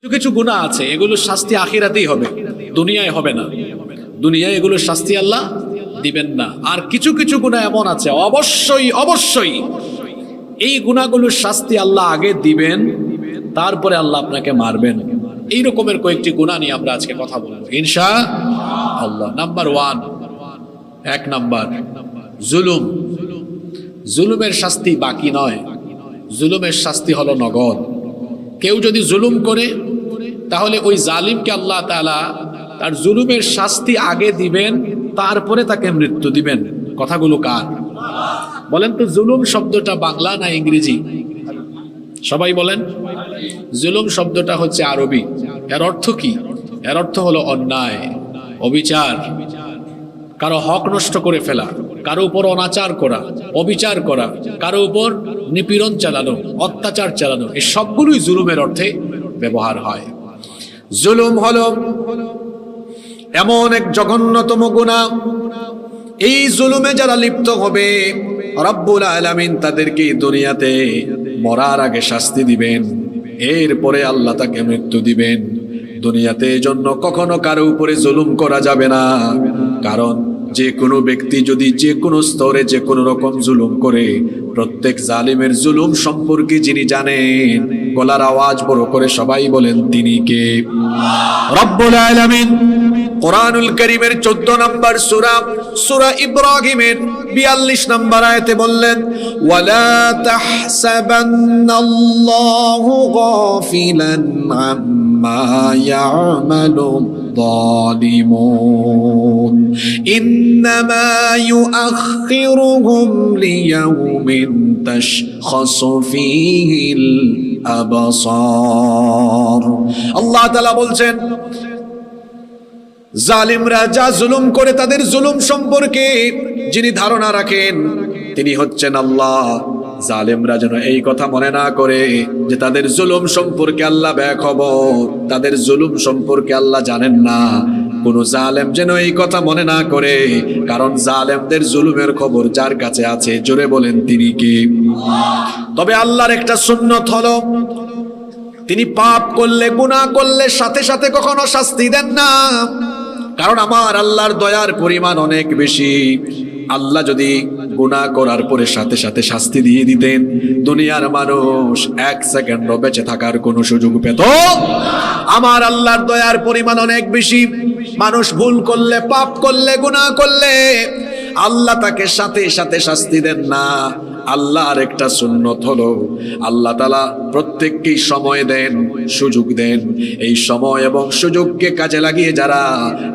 কিছু কিছু গুনাহ আছে, এগুলোর শাস্তি আখিরাতেই হবে, দুনিয়ায় হবে না। দুনিয়ায় এগুলোর শাস্তি আল্লাহ দিবেন না। আর কিছু কিছু গুনাহ এমন আছে অবশ্যই অবশ্যই এই গুনাহগুলোর শাস্তি আল্লাহ আগে দিবেন, তারপরে আল্লাহ আপনাকে মারবেন। এই রকমের কয়েকটি গুনাহ নিয়ে আমরা আজকে কথা বলবো ইনশাআল্লাহ। নাম্বার 1, 1 নাম্বার জুলুম। জুলুমের শাস্তি বাকি নয়, জুলুমের শাস্তি হলো নগদ। কেউ যদি জুলুম করে তাহলে ওই জালিমকে আল্লাহ তাআলা তার জুলুমের শাস্তি আগে দিবেন, তারপরে তাকে মৃত্যু দিবেন। কথাগুলো কার বলেন তো? জুলুম শব্দটা বাংলা না ইংরেজি? সবাই বলেন। জুলুম শব্দটা হচ্ছে আরবি। এর অর্থ কি? এর অর্থ হলো অন্যায়, অবিচার, কারো হক নষ্ট করে ফেলা, কারো উপর অনাচার করা, অবিচার করা, কারো উপর নিপীড়ন চালানো, অত্যাচার চালানো, এই সবগুলোই জুলুমের অর্থে ব্যবহার হয়। জুলুম হলো এমন এক জঘন্যতম গুনাহ, এই জুলুমে যারা লিপ্ত হবে রব্বুল আলামিন তাদেরকে দুনিয়াতে মরার আগে শাস্তি দিবেন, এরপরে আল্লাহ তাকে মৃত্যু দিবেন। দুনিয়াতে এজন্য কখনো কারো উপরে জুলুম করা যাবে না, কারণ যে কোনো ব্যক্তি যদি যে কোনো স্তরে যে কোনো রকম জুলুম করে, প্রত্যেক জালিমের জুলুম সম্পর্কে যিনি জানেন, গলার আওয়াজ বড় করে সবাই বলেন তিনি কে? রব্বুল আলামিন কোরআনুল কারীমের 14 নম্বর সূরা, সূরা ইব্রাহিমের 42 নম্বর আয়াতে বললেন, ওয়ালা তাহসাবান্নাল্লাহু গাফিলান আম্মা ইয়ামালু الظالمون إنما يؤخرهم ليوم تشخص فيه الأبصار। আল্লাহ তাআলা বলছেন, জালিমরা যা জুলুম করে তাদের জুলুম সম্পর্কে যিনি ধারণা রাখেন তিনি হচ্ছেন আল্লাহ। জালেমরা যেন এই কথা মনে না করে যে তাদের জুলুম সম্পর্কে আল্লাহ বেখবর, তাদের জুলুম সম্পর্কে আল্লাহ জানেন না। কোন জালেম যেন এই কথা মনে না করে, কারণ জালেমদের জুলুমের খবর যার কাছে আছে, জোরে বলেন তিনি কে? তবে আল্লাহর একটা সুন্নত হলো, তিনি পাপ করলে, গুনাহ করলে সাথে সাথে কখনো শাস্তি দেন না, কারণ আমার আল্লাহর দয়ার পরিমাণ অনেক বেশি। আল্লাহ যদি গুনাহ করার পরে সাথে সাথে শাস্তি দিয়ে দিতেন, দুনিয়ার মানুষ 1 সেকেন্ডও বেঁচে থাকার কোনো সুযোগ পেত? আমার আল্লাহর দয়ার পরিমাণ অনেক বেশি। মানুষ ভুল করলে, পাপ করলে, গুনাহ করলে আল্লাহ তাকে সাথে সাথে শাস্তি দেন না। আল্লাহর একটা সুন্নত হলো, আল্লাহ তাআলা প্রত্যেককেই সময় দেন, সুযোগ দেন। এই সময় এবং সুযোগকে কাজে লাগিয়ে যারা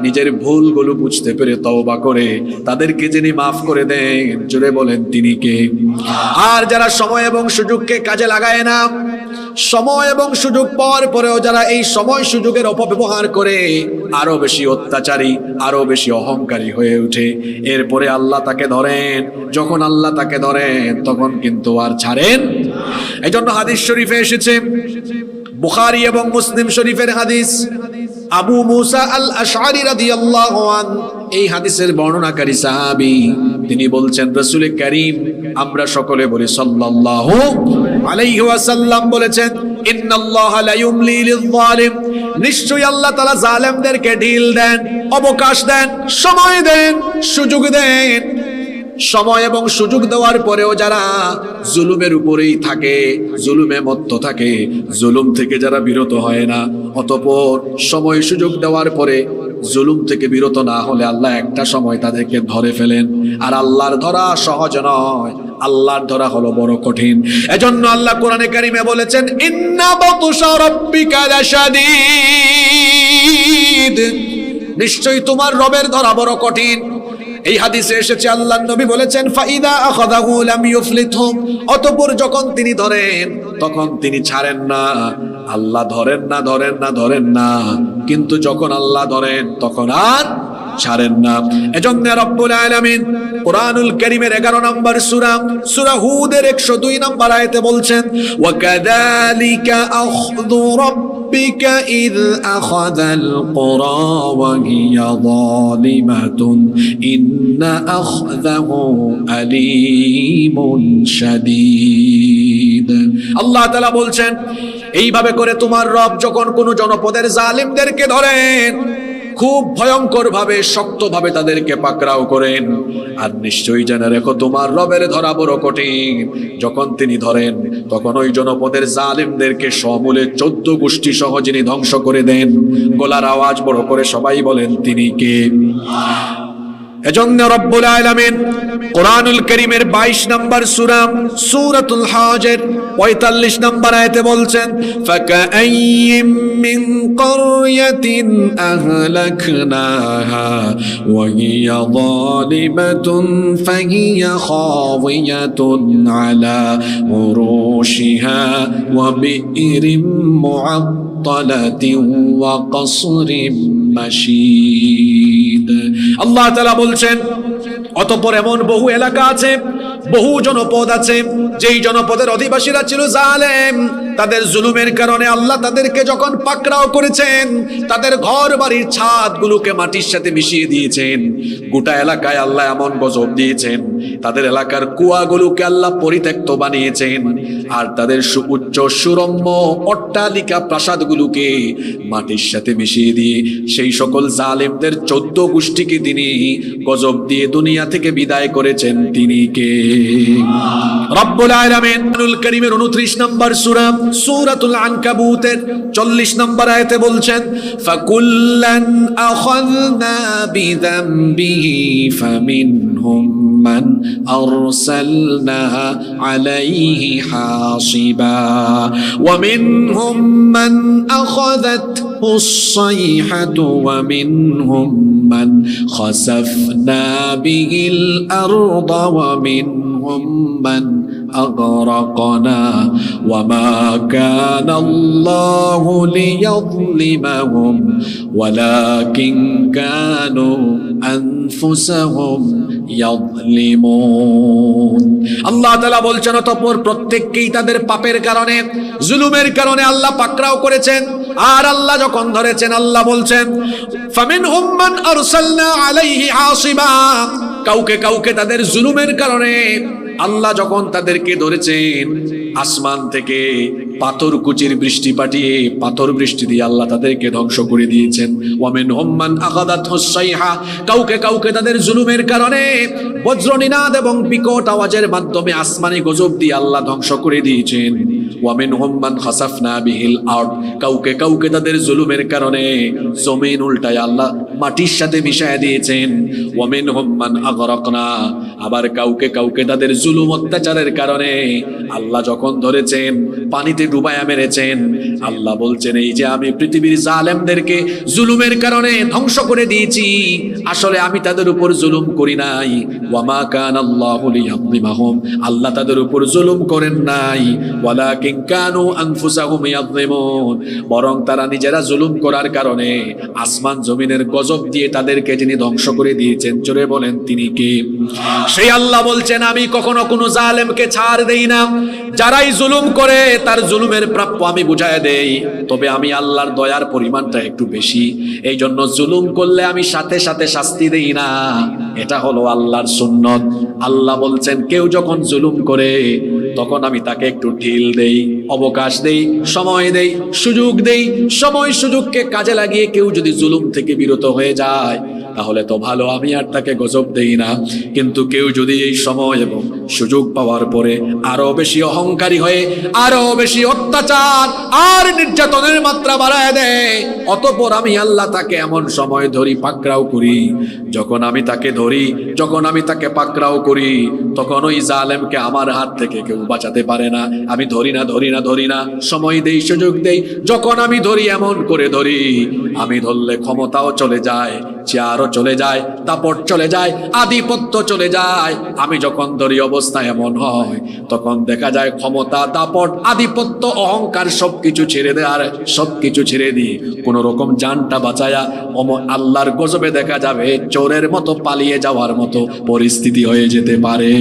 নিজের ভুলগুলো বুঝতে পেরে তওবা করে, তাদেরকে যিনি মাফ করে দেন, জোরে বলেন তিনি কে? আর যারা সময় এবং সুযোগকে কাজে লাগায় না, সময় এবং সুযোগ পাওয়ার পরেও যারা এই সময় সুযোগের অপব্যবহার করে আরো বেশি অত্যাচারী, আরো বেশি অহংকারী হয়ে ওঠে, এরপরে আল্লাহ তাকে ধরেন। যখন আল্লাহ তাকে ধরেন তখন কিন্তু আর ছাড়েন। এই জন্য হাদিস শরীফে এসেছে, বুখারী এবং মুসলিম শরীফের হাদিস, আবু মুসা আল আশআরী রাদিয়াল্লাহু আনহু এই হাদিসের বর্ণনাকারী সাহাবী, তিনি বলছেন রাসূল করিম, আমরা সকলে বলি সাল্লাল্লাহু আলাইহি ওয়াসাল্লাম বলেছেন, ইন্নাল্লাহা লা ইউমলি লিয-যালিম, নিশ্চয়ই আল্লাহ তাআলা জালেমদেরকে ঢিল দেন, অবকাশ দেন, সময় দেন, সুযোগ দেন। সময় এবং সুযোগ দেওয়ার পরেও যারা জুলুমের উপরেই থাকে, জুলুমে মত্ত থাকে, জুলুম থেকে যারা বিরত হয় না, অতঃপর সময় সুযোগ দেওয়ার পরে জুলুম থেকে বিরত না হলে আল্লাহ একটা সময় তাদেরকে ধরে ফেলেন। আর আল্লাহর ধরা সহজ নয়, আল্লাহর ধরা হলো বড় কঠিন। এজন্য আল্লাহ কোরআনে কারিমে বলেছেন, ইন্না বাতুশা রাব্বিকা লাশাদীদ, নিশ্চয়ই তোমার রবের ধরা বড় কঠিন। এই হাদিসে এসেছে, আল্লাহর নবী বলেছেন, ফাইদা আখাযাহু লাম ইউফলিতহু, অতঃপর যখন তিনি ধরেন তখন তিনি ছাড়েন না। আল্লাহ ধরেন না, ধরেন না, ধরেন না, কিন্তু যখন আল্লাহ ধরেন তখন আর ছাড়েন না। এজন্য রব্বুল আলামিন কোরআনুল কারীমের 11 নম্বর সূরা, সূরা হুদের 102 নম্বর আয়াতে বলছেন, ওয়া কাযালিকা আখযু রাব্বিকা ইয আখাযাল কুরা ওয়া হিয়া যালিমাতুন ইন্না আখযাহু আলীমুন শাদীদ। আল্লাহ তাআলা বলছেন, এইভাবে করে তোমার রব যখন কোন জনপদের জালিমদেরকে ধরেন, খুব ভয়ঙ্কর ভাবে, শক্ত ভাবে তাদেরকে পাকড়াও করেন। আর নিশ্চয়ই জেনে রেখো তোমার রবের ধরা বড় কঠিন। যখন তিনি ধরেন তখন ওই জনপদের জালিমদেরকে সমূলে 14 গোষ্ঠী সহ যিনি ধ্বংস করে দেন। গলার আওয়াজ বড় করে সবাই বলেন তিনি কে? এজন্য রব্বুল আলামিন কোরআনুল কারীমের 22 নম্বর সূরা সূরাতুল হজের 45 নম্বর আয়াতে বলছেন, ফাকাআইয়িম মিন ক্বরয়াতিন আহলাকনাহা ওয়া হিয়া যালিমাতুন ফাহিয়া খাওয়িয়াতুন আলা উরুশিহা ওয়া বিইরিম মুআত্তালাতিন ওয়া কসরিম মাশীদ। আল্লাহ তাআলা বলছেন, অতঃপর এমন বহু এলাকা আছে, বহু জনপদ আছে, যেই জনপদের অধিবাসীরা ছিল জালেম। তাদের জুলুমের কারণে আল্লাহ তাদেরকে যখন পাকড়াও করেছেন, তাদের ঘর বাড়ির ছাদগুলোকে মাটির সাথে মিশিয়ে দিয়েছেন। গোটা এলাকায় আল্লাহ এমন গজব দিয়েছেন, তাদের এলাকার কুয়াগুলোকে আল্লাহ পরিত্যক্ত বানিয়েছেন। আর তাদের সুউচ্চ সুরম্য অট্টালিকা প্রাসাদগুলোকে মাটির সাথে মিশিয়ে দিয়ে সেই সকল জালেমদের 14 গোষ্ঠীকে তিনি গজব দিয়ে দুনিয়া থেকে বিদায় করেছেন। তিনি কে? রব্বুল আলামিন কোরআনুল কারীমের 29 নম্বর সূরা সূরাতুল আনকাবুতের 40 নম্বর আয়াতে বলছেন, ফাকুল্লান আখাযনা বিযামবিহি ফামিনহুম মান আরসালনা আলাইহি হাসিবা ওয়া মিনহুম মান আখাযাতহু الصيحة ومنهم من خسفنا به الأرض ومنهم من أغرقنا وما كان الله ليظلمهم ولكن كانوا أنفسهم يظلمون। আল্লাহ তাআলা বলছেন, অতঃপর প্রত্যেককেই তাদের পাপের কারণে, জুলুমের কারণে আল্লাহ পাকড়াও করেছেন। আর আল্লাহ যখন ধরেছেন, আল্লাহ বলছেন, ফামিনহুম মান আরসালনা আলাইহি হাসিবা, কাউকে কাউকে তাদের জুলুমের কারণে আল্লাহ যখন তাদেরকে ধরেছেন, আসমান থেকে পাথর কুচির বৃষ্টি পাঠিয়ে, পাথর বৃষ্টি দিয়ে আল্লাহ তাদেরকে ধ্বংস করে দিয়েছেন। ওয়া মিনহুম মান আখাযাতহুস সাইহা, কাউকে কাউকে তাদের জুলুমের কারণে বজ্রনিনাদ এবং বিকট আওয়াজের মাধ্যমে আসমানি গজব দিয়ে আল্লাহ ধ্বংস করে দিয়েছেন। ওয়া মিনহুম মান খাসাফনা বিহিল আরদ, কাউকে কাউকে তাদের জুলুমের কারণে জমিন উল্টায় আল্লাহ মাটির সাথে মিশায় দিয়েছেন। ওয়া মিনহুম মান আগরাকনা, আবার কাউকে কাউকে তাদের জুলুম অত্যাচারের কারণে আল্লাহ যখন ধরেছেন পানিতে ডুবায়া মেরেছেন। আল্লাহ বলছেন, এই যে আমি পৃথিবীর জালেমদেরকে জুলুমের কারণে ধ্বংস করে দিয়েছি, আসলে আমি তাদের উপর জুলুম করি নাই। ওয়ামা কানাল্লাহু লিয়াযলিমাহুম, আল্লাহ তাদের উপর জুলুম করেন নাই। ওয়ালাকিন কানু আনফুসাহুম ইয়াযলিমুন, বরং তারা নিজেরা জুলুম করার কারণে আসমান জমিনের গজব দিয়ে তাদেরকে যিনি ধ্বংস করে দিয়েছেন। জোরে বলেন তিনি কে? সেই আল্লাহ বলছেন, আমি কখনো কোনো জালেমকে ছাড় দেই না, যারাই জুলুম করে তার জুলুমের প্রাপ্য আমি বুঝায় দেই। তবে আমি আল্লাহর দয়ার পরিমাণটা একটু বেশি, এই জন্য জুলুম করলে আমি সাথে সাথে শাস্তি দেই না। এটা হলো আল্লাহর সুন্নত। আল্লাহ বলছেন, কেউ যখন জুলুম করে তখন আমি তাকে একটু ঢিল দেই, অবকাশ দেই, সময় দেই, সুযোগ দেই। সময় সুযোগকে কাজে লাগিয়ে কেউ যদি জুলুম থেকে বিরত হয়ে যায় তাহলে তো ভালো, আমি আর তাকে গজব দেই না। কিন্তু কেউ যদি এই সময় এবং সুযোগ পাওয়ার পরে আরো বেশি অহংকারী হয়ে আরো বেশি অত্যাচার আর নির্যাতনের মাত্রা বাড়ায় দেয়, অতঃপর আমি আল্লাহ তাকে এমন সময় ধরি, পাকড়াও করি। যখন আমি তাকে ধরি, যখন আমি তাকে পাকড়াও করি, তখন ওই জালেমকে আমার হাত থেকে কেউ বাঁচাতে পারে না। আমি ধরি না, ধরি না, ধরি না, সময় দেই, সুযোগ দেই। যখন আমি ধরি, এমন করে ধরি, আমি ধরলে ক্ষমতাও চলে যায়, চেয়ারও চলে যায়, দাপট চলে যায়, আধিপত্য চলে যায়। আমি যখন ধরি অবস্থা এমন হয়, তখন দেখা যায় ক্ষমতা, দাপট, আধিপত্য, অহংকার সবকিছু ছেড়ে দেয়। আর সবকিছু ছেড়ে দিয়ে কোন রকম জানটা বাঁচায়া আল্লাহর গজবে দেখা যাবে চোরের মতো পালিয়ে যাওয়ার মতো পরিস্থিতি হয়ে যেতে পারে।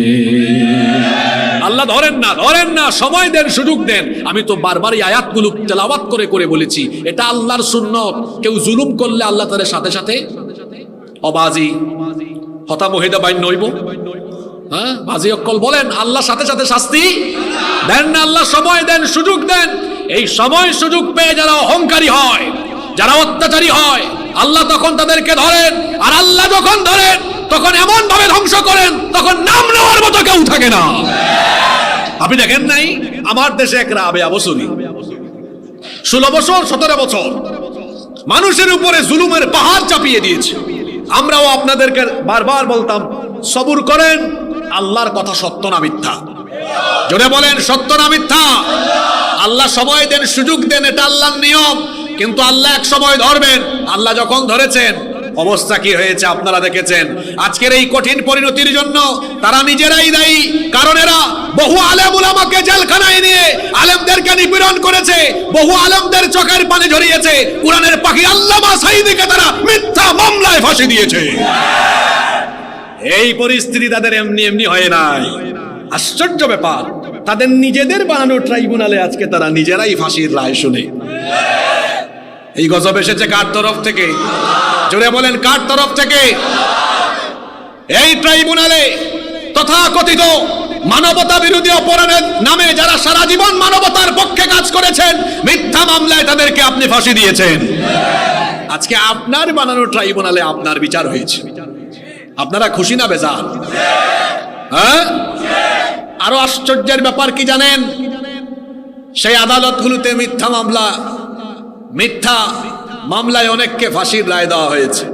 আল্লাহ ধরেন না, ধরেন না, সময় দেন, সুযোগ দেন। আমি তো বারবার এই আয়াতগুলো তেলাওয়াত করে করে বলেছি, এটা আল্লাহর সুন্নত। কেউ জুলুম করলে আল্লাহ তাদের সাথে সাথে অবাজি হতা মহিদা বাইন নইব, হ্যাঁ, বাজি অক্কল বলেন, আল্লাহ সাথে সাথে শাস্তি দেন না। আল্লাহ সময় দেন, সুযোগ দেন। এই সময় সুযোগ পেয়ে যারা অহংকারী হয়, যারা অত্যাচারী হয়, আল্লাহ তখন তাদেরকে ধরেন। আর আল্লাহ যখন ধরেন তখন এমন ভাবে ধ্বংস করেন, তখন নাম নেওয়ার মতো কেউ থাকে না। আপনি দেখেন নাই আমার দেশে এক রাবেয়া বসুনি 16 বছর 17 বছর মানুষের উপরে জুলুমের পাহাড় চাপিয়ে দিয়েছে। আমরাও আপনাদেরকে বারবার বলতাম সবুর করেন, আল্লাহর কথা সত্য না মিথ্যা? জোরে বলেন সত্য না মিথ্যা? আল্লাহ সময় দেন, সুযোগ দেন, এটা আল্লাহর নিয়ম। কিন্তু আল্লাহ এক সময় ধরবেন। আল্লাহ যখন ধরেছেন অবস্থা কি হয়েছে আপনারা দেখেছেন। আজকের এই কঠিন পরিণতির জন্য তারা নিজেরাই দায়ী। কারণ এরা বহু আলেম উলামাকে জেলখানায় নিয়ে আলেমদেরকে নিপীড়ন করেছে, বহু আলেমদের চোখের পানি ঝরিয়েছে। কোরআনের পাখি আল্লামা সাঈদীকে তারা মিথ্যা মামলায় ফাঁসি দিয়েছে। এই পরিস্থিতি তাদের এমনি এমনি হয় নাই। আশ্চর্য ব্যাপার, তাদের নিজেদের বানানো ট্রাইব্যুনালে আজকে তারা নিজেরাই ফাঁসির রায় শুনে। এই গজব এসেছে কার তরফ থেকে? জোরে বলেন কার তরফ থেকে? এই ট্রাইব্যুনালে তথাকথিত মানবতা বিরোধী অপরাধের নামে যারা সারা জীবন মানবতার পক্ষে কাজ করেছেন, মিথ্যা মামলায় তাদেরকে আপনি ফাঁসি দিয়েছেন। আজকে আপনার বানানো ট্রাইব্যুনালে আপনার বিচার হয়েছে। আপনারা খুশি না বেজার? হ্যাঁ? আরো আশ্চর্যের ব্যাপার কি জানেন? সেই আদালতগুলোতে মিথ্যা মামলায় অনেককে ফাঁসির রায় দেওয়া হয়েছে।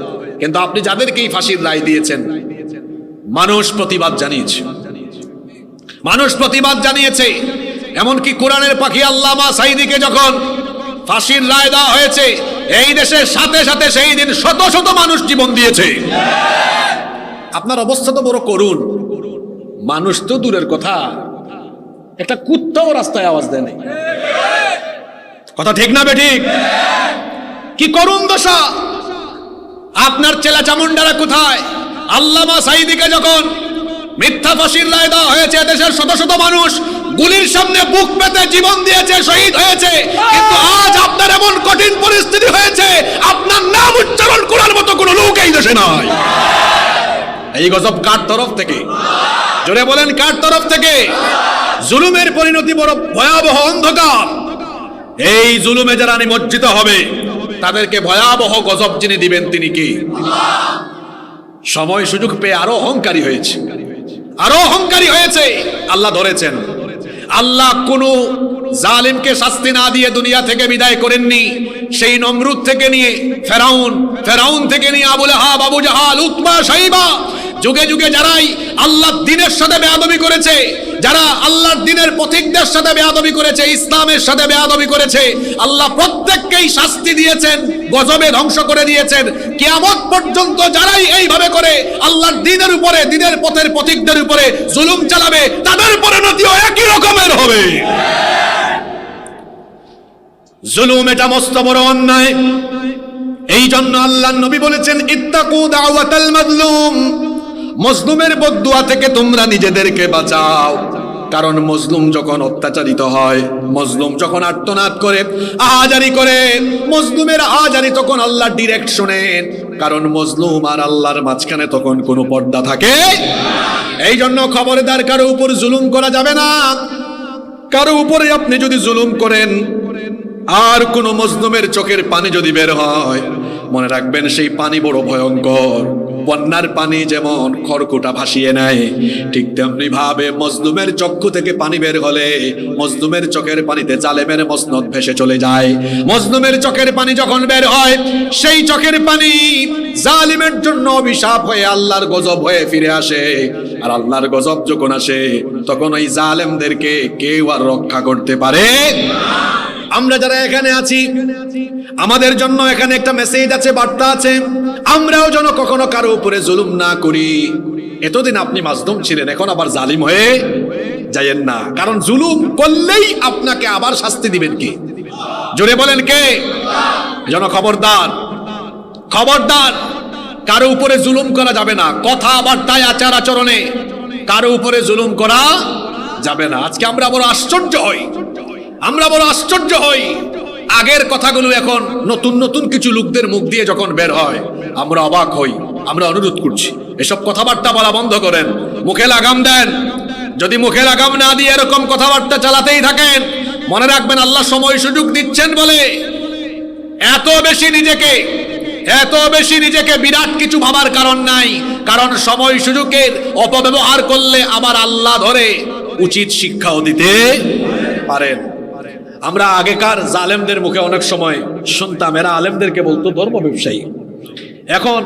কিন্তু আপনি যাদেরকেই ফাঁসির রায় দিয়েছেন, মানুষ প্রতিবাদ জানিয়েছে। এমনকি কোরআনের পাখি আল্লামা সাঈদীকে যখন ফাঁসির রায় দেওয়া হয়েছে, এই দেশের সাথে সাথে সেই দিন শত শত মানুষ জীবন দিয়েছে। আপনার অবস্থা তো বড় করুণ। মানুষ তো দূরের কথা, একটা কুত্তাও রাস্তায় আওয়াজ দেয় নাই। কথা ঠিক না বেঠিক? কি করুণ দশা! আপনার চেলা চামুন্ডারা কোথায়? আল্লামা সাঈদীকে যখন মিথ্যা ফাঁসির রায় দেওয়া হয়েছে, দেশের শত শত মানুষ গুলির সামনে বুক পেতে জীবন দিয়েছে, শহীদ হয়েছে। কিন্তু আজ আপনার এমন কঠিন পরিস্থিতি হয়েছে, আপনার নাম উচ্চারণ করার মতো কোনো লোক এই দেশে নাই। এই গজব কার তরফ থেকে? জোরে বলেন কার তরফ থেকে? জুলুমের পরিণতি বড় ভয়াবহ, অন্ধকার। এই জুলুমে যারা নিমজ্জিত হবে তাদেরকে ভয়াবহ গজব যিনি দিবেন তিনি কি? সময় সুযোগ পেয়ে আরো অহংকারী হয়েছে, আল্লাহ ধরেছেন। আল্লাহ কোন জালিমকে শাস্তি না দিয়ে দুনিয়া থেকে বিদায় করেননি। সেই নমরুদ থেকে নিয়ে ফেরাউন থেকে নিয়ে আবু লাহাব, আবু জাহাল, উতবা, শাইবা, যুগে যুগে যারাই আল্লাহর দ্বীনের সাথে বেয়াদবি করেছে, যারা আল্লাহর দ্বীনের পথিকদের সাথে বেয়াদবি করেছে, ইসলামের সাথে বেয়াদবি করেছে, আল্লাহ প্রত্যেককেই শাস্তি দিয়েছেন, গজবে ধ্বংস করে দিয়েছেন। কিয়ামত পর্যন্ত যারাই এইভাবে করে আল্লাহর দ্বীনের উপরে, দ্বীনের পথের পথিকদের উপরে জুলুম চালাবে, তাদের পরিণতিও একই রকমের হবে। জুলুম এটা মস্ত বড় অন্যায়। এই জন্য আল্লাহর নবী বলেছেন, ইত্তাকু দাওয়াতাল মাজলুম, মজলুমের বদদুয়া থেকে তোমরা নিজেদেরকে বাঁচাও। কারণ মজলুম যখন অত্যাচারিত হয়, মজলুম যখন আর্তনাদ করে, আহাজারি করে, মজলুমের আহাজারি তখন আল্লাহ ডিরেক্ট শোনেন। কারণ মজলুম আর আল্লাহর মাঝখানে তখন কোনো পর্দা থাকে। এই জন্য খবরদার, কারো উপর জুলুম করা যাবে না। কারো উপরে আপনি যদি জুলুম করেন আর কোন মজলুমের চোখের পানি যদি বের হয়, মনে রাখবেন সেই পানি বড় ভয়ঙ্কর। বন্যার পানি যেমন খড়কুটা ভাসিয়ে নেয়, ঠিক তেমনি ভাবে মজলুমের চক্ষু থেকে পানি বের হলে মজলুমের চোখের পানিতে জালেমের মসনদ ভেসে চলে যায়। মজলুমের চোখের পানি যখন বের হয়, সেই চোখের পানি জালিমের জন্য অভিশাপ হয়ে আল্লাহর গজব হয়ে ফিরে আসে। আর আল্লাহর গজব যখন আসে, তখন ওই জালেমদেরকে কেউ আর রক্ষা করতে পারে। আমরা যারা এখানে আছি, আমাদের জন্য এখানে একটা মেসেজ আছে, বার্তা আছে। আমরাও যেন কখনো কারো উপরে জুলুম না করি। এতদিন আপনি মাজলুম ছিলেন, এখন আবার জালিম হয়ে যায়েন না। কারণ জুলুম করলেই আপনাকে আবার শাস্তি দিবেন কে? জোরে বলেন কে? যেন খবরদার, কারো উপরে জুলুম করা যাবে না। কথাবার্তায়, আচার আচরণে কারো উপরে জুলুম করা যাবে না। আজকে আমরা বড় আশ্চর্য হই। আগের কথাগুলো এখন নতুন নতুন কিছু লোকদের মুখ দিয়ে যখন বের হয়, আমরা অবাক হই। আমরা অনুরোধ করছি, এসব কথাবার্তা বলা বন্ধ করেন, মুখে লাগাম দেন। যদি মুখে লাগাম না দিয়ে এরকম কথাবার্তা চালাতেই থাকেন, মনে রাখবেন, আল্লাহ সময় সুযোগ দিচ্ছেন বলে এত বেশি নিজেকে বিরাট কিছু ভাবার কারণ নাই। কারণ সময় সুযোগের অপব্যবহার করলে আবার আল্লাহ ধরে উচিত শিক্ষাও দিতে পারেন। আমরা আগেকার জালেমদের মুখে অনেক সময় শুনতাম, এরা আলেমদেরকে বলতো ধর্ম ব্যবসায়ী। এখন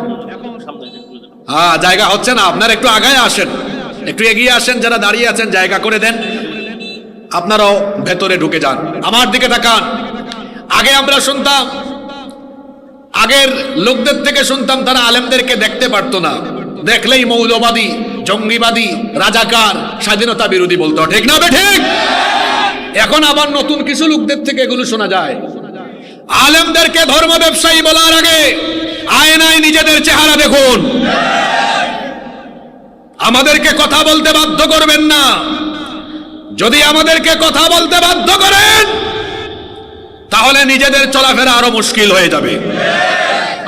জায়গা হচ্ছে না, আপনারা একটু আগায় আসেন, একটু এগিয়ে আসেন, যারা দাঁড়িয়ে আছেন জায়গা করে দেন, আপনারাও ভেতরে ঢুকে যান, আমার দিকে তাকান। আগে আমরা শুনতাম, আগের লোকদের থেকে শুনতাম তারা আলেমদেরকে দেখতে পারতো না, দেখলেই মৌলবাদী, জঙ্গিবাদী, রাজাকার, স্বাধীনতা বিরোধী বলতো, ঠিক না ঠিক? এখন আবার নতুন কিছু লোকদের থেকে এগুলো শোনা যায়। আলেমদেরকে ধর্ম ব্যবসায়ী বলার আগে আয়নায় নিজেদের চেহারা দেখুন। আমাদেরকে কথা বলতে বাধ্য করবেন না। যদি আমাদেরকে কথা বলতে বাধ্য করেন তাহলে নিজেদের চলাফেরা আরো মুশকিল হয়ে যাবে।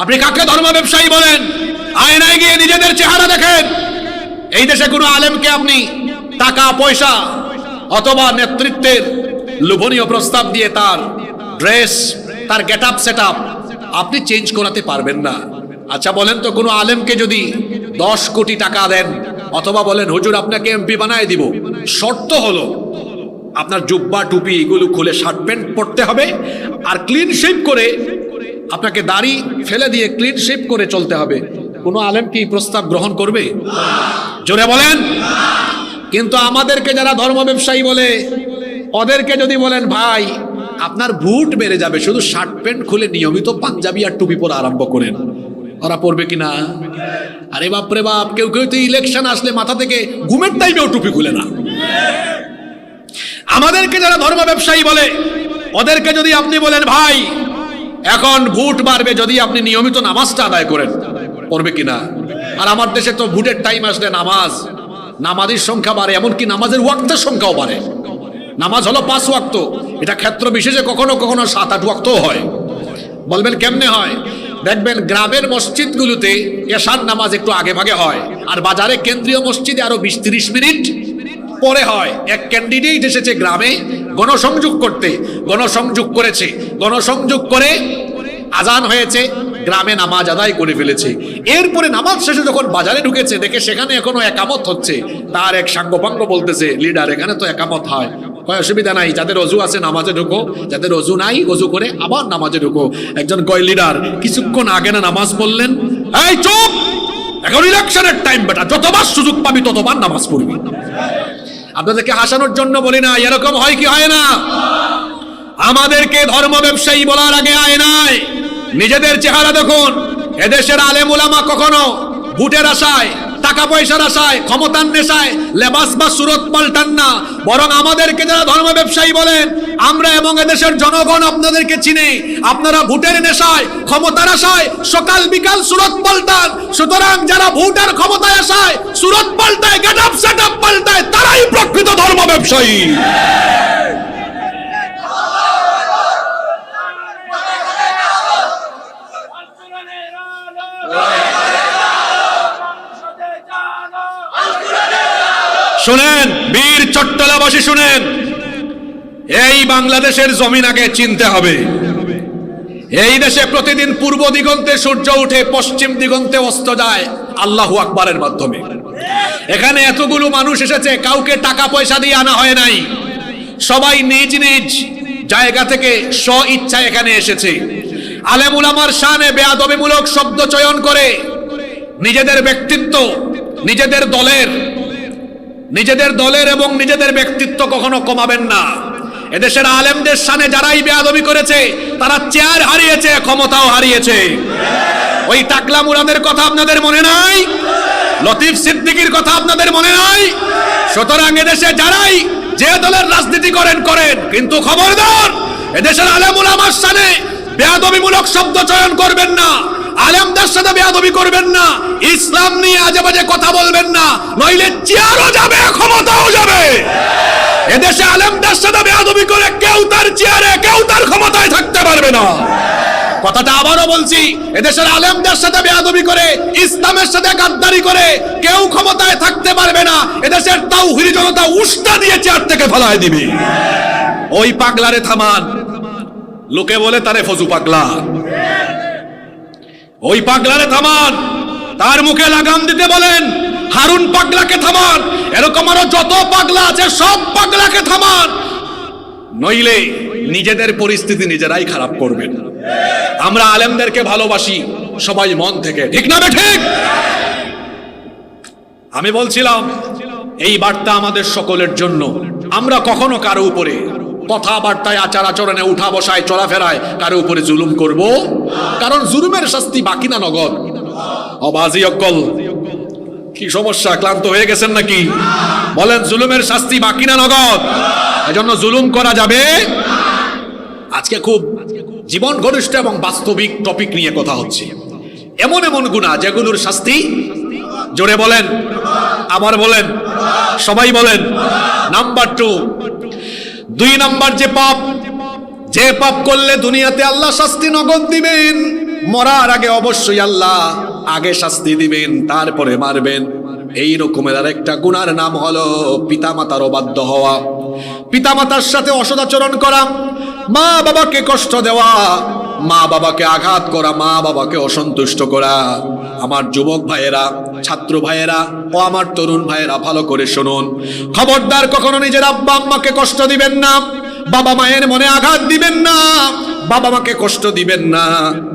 আপনি কাকে ধর্ম ব্যবসায়ী বলেন? আয়নায় গিয়ে নিজেদের চেহারা দেখেন। এই দেশে কোনো আলেমকে আপনি টাকা পয়সা অথবা নেতৃত্বের লোভনীয় প্রস্তাব দিয়ে তার ড্রেস, তার গেট আপ সেট আপ আপনি চেঞ্জ করাতে পারবেন না। আচ্ছা বলেন তো, কোনো আলেমকে যদি 10 কোটি টাকা দেন অথবা বলেন হুজুর আপনাকে এমপি বানায় দিব, শর্ত হলো আপনার জুব্বা টুপি এগুলো খুলে শার্ট প্যান্ট পরতে হবে, আর ক্লিন শেভ করে, আপনাকে দাড়ি ফেলে দিয়ে ক্লিন শেভ করে চলতে হবে, কোনো আলেম কি প্রস্তাব গ্রহণ করবে? জোরে বলেন। কিন্তু আমাদেরকে যারা ধর্ম ব্যবসায়ী বলে, ওদেরকে যদি বলেন ভাই আপনার ভুট বেড়ে যাবে, শুধু শার্ট প্যান্ট খুলে নিয়মিত পাঞ্জাবি আর টুপি পরা আরম্ভ করেন, ওরা পড়বে কিনা? আরে বাপ রে বাপ, কেউ কেউ তো ইলেকশন আসলে মাথা থেকে ঘুমের টাইমেও টুপি খুলে না। আমাদেরকে যারা ধর্ম ব্যবসায়ী বলে, ওদেরকে যদি আপনি বলেন ভাই এখন ভোট বাড়বে যদি আপনি নিয়মিত নামাজটা আদায় করেন, পড়বে কিনা? আর আমার দেশে তো ভোটের টাইম আসলে নামাজের সংখ্যা বাড়ে, এমনকি নামাজের ওয়াক্তের সংখ্যাও বাড়ে। নামাজ হলো 5 ওয়াক্ত, এটা ক্ষেত্র বিশেষে কখনো কখনো 7-8 ওয়াক্তও হয়। বলবেন কেমনে হয়? দেখবেন গ্রামের মসজিদগুলোতে এশার নামাজ একটু আগে ভাগে হয়, আর বাজারে কেন্দ্রীয় মসজিদে আরো 20-30 মিনিট পরে হয়। এক ক্যান্ডিডেট এসেছে গ্রামে গণসংযোগ করতে, গণসংযোগ করেছে, গণসংযোগ করে আজান হয়েছে, গ্রামে নামাজ আদায় করে ফেলেছে। এরপরে নামাজ শেষে যখন বাজারে ঢুকেছে, দেখে সেখানে এখনো একামত হচ্ছে। তার এক সাঙ্গপাঙ্গ বলতেছে, লিডার এখানে তো একামত হয়। কয় অসুবিধা নাই, যাদের অজু আছে নামাজে ঢুকো, যাদের অজু নাই অজু করে আবার নামাজে ঢুকো। একজন কয় লিডার কিছুক্ষণ আগে না নামাজ পড়লেন? এই চুপ, এখন ইলেকশনের টাইম বেটা, যতবার সুযোগ পাবি ততবার নামাজ পড়বি। আপনাদেরকে হাসানোর জন্য বলি না, এরকম হয় কি হয় না? আমাদেরকে ধর্ম ব্যবসায়ী বলার আগে আয়নায় নিজেদের চেহারা দেখুন। এদেশের আলেম উলামা কখনো ভোটের আশায়, টাকা পয়সার আশায়, ক্ষমতার নেশায় লেবাস বা সুরত পাল্টান না, বরং আমাদেরকে যারা ধর্ম ব্যবসায়ী বলেন, আমরা এবং এদেশের জনগণ আপনাদেরকে চিনে। আপনারা ভোটের নেশায়, ক্ষমতার আশায় সকাল বিকাল সুরত পাল্টান। সুতরাং যারা ভোটের ক্ষমতায় আশায় সুরত পাল্টায়, গেট আপ সেট আপ পাল্টায়, তারাই প্রকৃত ধর্ম ব্যবসায়ী। শুনেন বীর চট্টলাবাসী, শুনেন, এই বাংলাদেশের জমিন আগে চিনতে হবে। এই দেশে প্রতিদিন পূর্ব দিগন্তে সূর্য উঠে, পশ্চিম দিগন্তে অস্ত যায় আল্লাহু আকবারের মাধ্যমে। এখানে এতগুলো মানুষ এসেছে, কাউকে টাকা পয়সা দিয়ে আনা হয় নাই, সবাই নিজ নিজ জায়গা থেকে স্ব ইচ্ছায় এখানে এসেছে। আলেম উলামার শানে বেয়াদবিমূলক শব্দ চয়ন করে নিজেদের ব্যক্তিত্ব, নিজেদের দলের এবং নিজেদের ব্যক্তিত্ব কখনো কমাবেন না। এদেশের আলেমদের শানে যারাই বেয়াদবি করেছে, তারা চেয়ার হারিয়েছে, ক্ষমতাও হারিয়েছে। ওই টাকলা মুরাদের কথা আপনাদের মনে নাই? লতিফ সিদ্দিকীর কথা আপনাদের মনে নাই? সুতরাং এদেশে যারাই যে দলের রাজনীতি করেন, কিন্তু খবরদার এদেশের আলেম উলামার শানে বেয়াদবিমূলক শব্দ চয়ন করবেন না, আলেমদের সাথে বেয়াদবি করবেন না, ইসলাম নিয়ে আজে বাজে কথা বলবেন না, নইলে চেয়ারও যাবে, ক্ষমতাও যাবে। এদেশে আলেমদের সাথে বেয়াদবি করে কেউ তার চেয়ারে, কেউ তার ক্ষমতায় থাকতে পারবে না। কথাটা আবারও বলছি, এদেশের আলেমদের সাথে বেয়াদবি করে, ইসলামের সাথে গাদ্দারি করে কেউ ক্ষমতায় থাকতে পারবে না। এদেশের তাওহীদি জনতা উস্তা দিয়ে চেয়ার থেকে ফেলায় দিবে। ওই পাগলারে থামান। লোকে বলে তারে ফজু পাগলা। ওই পাগলারে থামান, তার মুখে লাগাম দিতে বলেন। হারুন পাগলাকে থামান। এরকম আরো যত পাগলা আছে সব পাগলাকে থামান, নইলে নিজেদের পরিস্থিতি নিজেরাই খারাপ করবেন। আমরা আলেমদেরকে ভালোবাসি সবাই মন থেকে, ঠিক না ঠিক? আমি বলছিলাম এই বার্তা আমাদের সকলের জন্য। আমরা কখনো কারো উপরে কথাবার্তায়, আচার আচরণে, উঠা বসায়, চলাফেরায় কারো উপরে জুলুম করব? কারণ জুলুমের শাস্তি বাকি না নগদ। অবাজি অক্কল, কি সমস্যা? ক্লান্ত হয়ে গেছেন নাকি? বলেন, জুলুমের শাস্তি বাকি না নগদ? এজন্য জুলুম করা যাবে। আজকে খুব জীবন ঘনিষ্ঠ এবং বাস্তবিক টপিক নিয়ে কথা হচ্ছে। এমন এমন গুনাহ যেগুলোর শাস্তি, জোরে বলেন, আবার বলেন, সবাই বলেন। নাম্বার 2, 2 নাম্বার যে পাপ করলে দুনিয়াতে আল্লাহ শাস্তি নগদ দিবেন, মরার আগে অবশ্যই আল্লাহ আগে শাস্তি দিবেন, তারপরে মারবেন। এই রকমের আরেকটা গুনার নাম হলো পিতামাতার অবাধ্য হওয়া, পিতামাতার সাথে অসদাচরণ করা, মা বাবাকে কষ্ট দেওয়া, মা বাবাকে আঘাত করা, মা বাবাকে অসন্তুষ্ট করা। আমার যুবক ভাইয়েরা, ছাত্র ভাইয়েরা ও আমার তরুণ ভাইয়েরা, ভালো করে শুনুন। খবরদার কখনো নিজের আব্বা আম্মাকে কষ্ট দিবেন না, বাবা মায়ের মনে আঘাত দিবেন না, বাবা মাকে কষ্ট দিবেন না।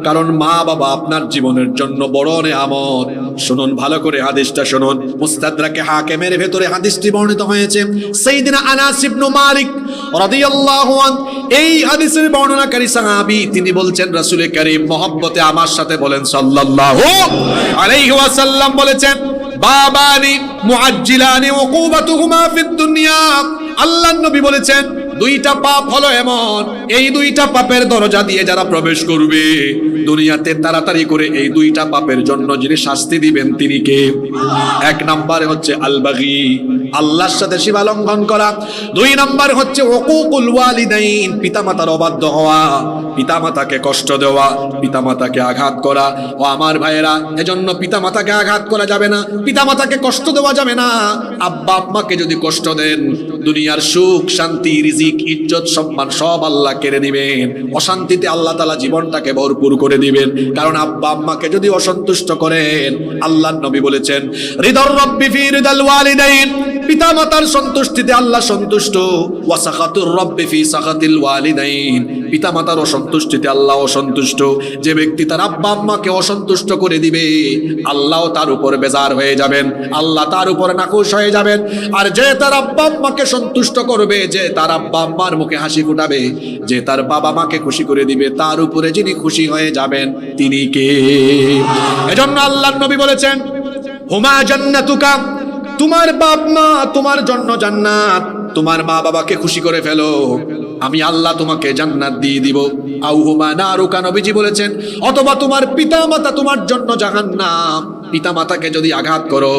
কারণ মা বাবা আপনার জীবনের জন্য বড় নেয়ামত। শুনুন ভালো করে, হাদিসটা শুনুন। মুস্তাদরাকে হাকিমের ভেতরে হাদিসটি বর্ণিত হয়েছে। সাইয়্যিদিনা আনাস ইবনে মালিক রাদিয়াল্লাহু আনহু এই হাদিসের বর্ণনাকারী সাহাবী, তিনি বলছেন রাসূল করিম মহব্বতে আমার সাথে বলেন সাল্লাল্লাহু আলাইহি ওয়াসাল্লাম বলেছেন, বাবানি মুআজ্জিলানি উকুবাতুহুমা ফিদ দুনিয়া। আল্লাহর নবী বলেছেন, 2টা পাপ হলো এমন, এই 2টা পাপের দরজা দিয়ে যারা প্রবেশ করবে দুনিয়াতে তাড়াতাড়ি করে, এই 2টা পাপের জন্য যিনি শাস্তি দিবেন তিনি কে? 1 নম্বরে হচ্ছে আল বাগী, আল্লাহর সাথে সীমা লঙ্ঘন করা। 2 নম্বর হচ্ছে উকুকুল ওয়ালিদাইন, পিতামাতার অবাধ্য হওয়া, পিতামাতাকে কষ্ট দেওয়া, পিতামাতাকে আঘাত করা। ও আমার ভাইয়েরা, এজন্য পিতামাতাকে আঘাত করা যাবে না, পিতামাতাকে কষ্ট দেওয়া যাবে না। আব্বা আম্মাকে যদি কষ্ট দেন, দুনিয়ার সুখ শান্তি, রিজিক, ইজ্জত, সম্মান সব আল্লাহ কেড়ে দিবেন। অশান্তিতে আল্লাহ তাআলা জীবনটাকে ভরপুর করে দিবেন। কারণ আব্বা আম্মাকে যদি অসন্তুষ্ট করেন, আল্লাহর নবী বলেছেন, রিদার রাব্বি ফি রিদাল ওয়ালিদাইন, পিতামাতার সন্তুষ্টিতে আল্লাহ সন্তুষ্ট, ওয়া সাখাতুর রাব্বি ফি সাখাতিল ওয়ালিদাইন, পিতামাতার অসন্তুষ্টিতে আল্লাহ অসন্তুষ্ট। যে ব্যক্তি তার আব্বা আম্মাকে অসন্তুষ্ট করে দিবে, আল্লাহ তার উপর বেজার হয়ে যাবেন, আল্লাহ তার উপর নাখুশ হয়ে যাবেন। আর যে তার আব্বা আম্মাকে সন্তুষ্ট করবে, যে তার আব্বা আম্মার মুখে হাসি ফুটাবে, যে তার বাবা মাকে খুশি করে দিবে, তার উপরে যিনি খুশি হয়ে যাবেন তিনি কে? এজন্য আল্লাহর নবী বলেছেন, হুমা জান্নাতুকা, তোমার বাপ মা তোমার জন্য জান্নাত। তোমার মা বাবাকে খুশি করে ফেলো, আমি আল্লাহ তোমাকে জান্নাত দিয়ে দিব। আউ হুমা নারুকা, নবীজি বলেছেন, অথবা তোমার পিতা মাতা তোমার জন্য জাহান্নাম। পিতা মাতাকে যদি আঘাত করো,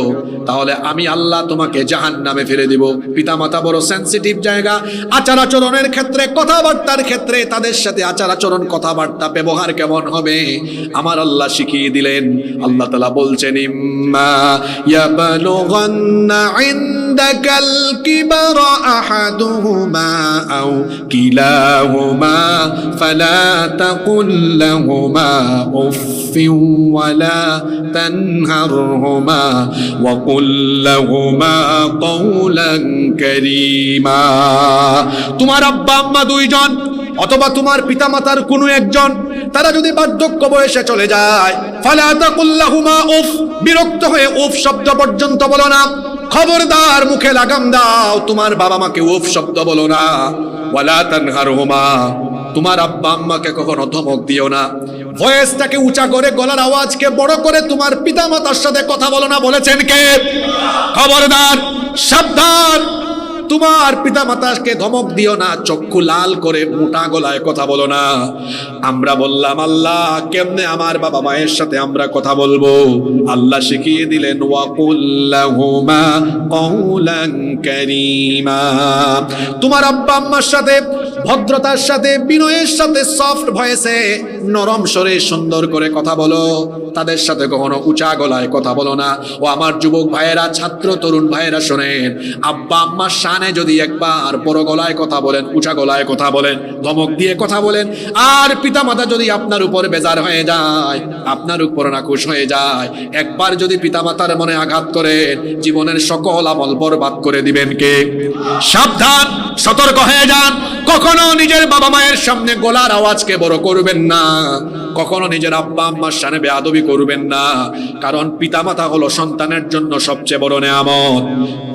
তাহলে আমি আল্লাহ তোমাকে জাহান্নামে ফেলে দিব। পিতা মাতা বড় সেনসিটিভ জায়গা। আচার আচরণের ক্ষেত্রে, কথাবার্তার ক্ষেত্রে, তাদের সাথে আচার আচরণ, কথাবার্তা, ব্যবহার কেমন হবে আমার আল্লাহ শিখিয়ে দিলেন। আল্লাহ তাআলা বলছেন, ইম্মা ইয়াবলুগান্না ইনদাকাল কিবারা আহাদুহুমা আও কিলাহুমা ফালা তাকুল লাহুমা উফফিন ওয়ালা তানহারহুমা ওয়া কুল লাহুমা কাওলান কারীমা। তোমার আব্বা আম্মা 2 জন অথবা তোমার পিতামাতার কোনো একজন, তারা যদি বার্ধক্য বয়সে চলে যায়, ফালা তাকুল লাহুমা উফ, বিরক্ত হয়ে উফ শব্দ পর্যন্ত বলো না। খবরদার, মুখে লাগাম দাও, তোমার বাবা মাকে উফ শব্দ বলো না। ওয়ালা তানহারহুমা, তোমার আব্বা আম্মাকে কখনো ধমক দিও না। ভয়েসটাকে উঁচা করে, গলার আওয়াজকে বড় করে তোমার পিতামাতার সাথে কথা বলো না, বলেছেন কে? খবরদার, সাবধান, তোমার পিতামাতাকে ধমক দিও না। চক্ষু লাল করে মোটা গলায় কথা বলো না। আমরা বললাম আল্লাহ কেমনে আমার বাবা মায়ের সাথে আমরা কথা বলবো? আল্লাহ শিখিয়ে দিলেন ওয়াকুল লাহুমা কওলান কারীমা। তোমার আব্বা আম্মার সাথে ভদ্রতার সাথে, বিনয়ের সাথে, সফট ভয়েসে, নরম স্বরে সুন্দর করে কথা বলো। তাদের সাথে কখনো উঁচা গলায় কথা বলো না। ও আমার যুবক ভাইয়েরা, ছাত্র তরুণ ভাইয়েরা শোনেন, আব্বা আম্মার শানে যদি একবার বড় গলায় কথা বলেন, উঁচা গলায় কথা বলেন, ধমক দিয়ে কথা বলেন, আর পিতামাতা যদি আপনার উপর বেজার হয়ে যায়, আপনার উপর নাখুশ হয়ে যায়, একবার যদি পিতামাতার মনে আঘাত করেন, জীবনের সকল আমল বরবাদ করে দিবেন কে? সাবধান, সতর্ক হয়ে যান। কখনো নিজের বাবা মায়ের সামনে গলার আওয়াজকে বড় করবেন না, কখনো নিজের আব্বা আম্মার সামনে বেয়াদবি করবেন না, কারণ পিতামাতা হলো সন্তানের জন্য সবচেয়ে বড় নেয়ামত।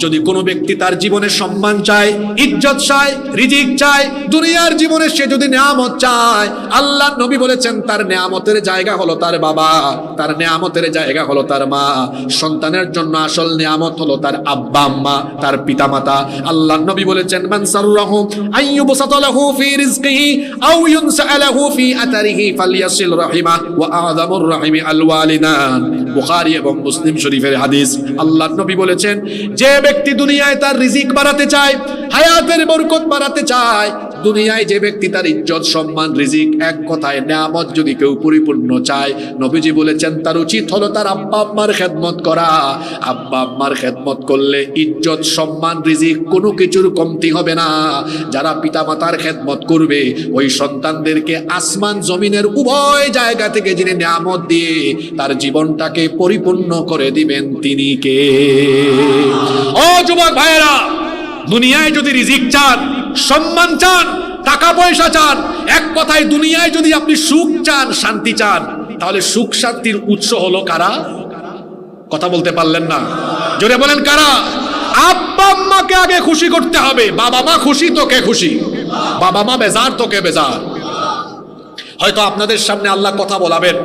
যদি কোনো ব্যক্তি তার জীবনে সম্মান চায়, ইজ্জত চায়, রিজিক চায়, দুনিয়ার জীবনে সে যদি নেয়ামত চায়, আল্লাহ নবী বলেছেন তার নেয়ামতের জায়গা হলো তার বাবা, তার নেয়ামতের জায়গা হলো তার মা। সন্তানের জন্য আসল নেয়ামত হলো তার আব্বা আম্মা, তার পিতামাতা। আল্লাহ নবী বলেছেন মান সাররাহু আইয়ুবসাতা লাহু ফি রিজকিহি আও ইউনসা লাহু ফি আতারিহি ফালইয়াসিল রাহিমা ওয়া আযামুর রাহিমি আল ওয়ালিদান। বুখারী এবং মুসলিম শরীফের হাদিস। আল্লাহ নবী বলেছেন যে ব্যক্তি দুনিয়ায় তার রিজিক বাড়াতে চায়, হায়াতের বরকত বাড়াতে চায়, দুনিয়ায় যে ব্যক্তি তার ইজ্জত, সম্মান, রিজিক, এক কথায় নেয়ামত যদি কেউ পরিপূর্ণ চায়, নবীজি বলেছেন তার উচিত হলো তার আব্বা আম্মার খেদমত করা। আব্বা আম্মার খেদমত করলে ইজ্জত, সম্মান, রিজিক কোনো কিছুর কমতি হবে না। যারা পিতামাতার খেদমত করবে, ওই সন্তানদেরকে আসমান জমিনের উভয় জায়গা থেকে যিনি নেয়ামত দিয়ে তার জীবনটাকে পরিপূর্ণ করে দিবেন, তিনি কে? ও যুবক ভাইয়েরা, দুনিয়ায় যদি রিজিক চান, সম্মান চান, টাকা পয়সা চান, এক কথায় দুনিয়ায় যদি আপনি সুখ চান, শান্তি চান, তাহলে সুখ শান্তির উৎস হলো কারা? কথা বলতে পারলেন না? জোরে বলেন কারা? আব্বা আম্মাকে আগে খুশি করতে হবে। বাবা মা খুশি তো কে খুশি? বাবা মা বেজার তো কে বেজার? হয়তো আপনাদের সামনে আল্লাহ কথা বলাবেন,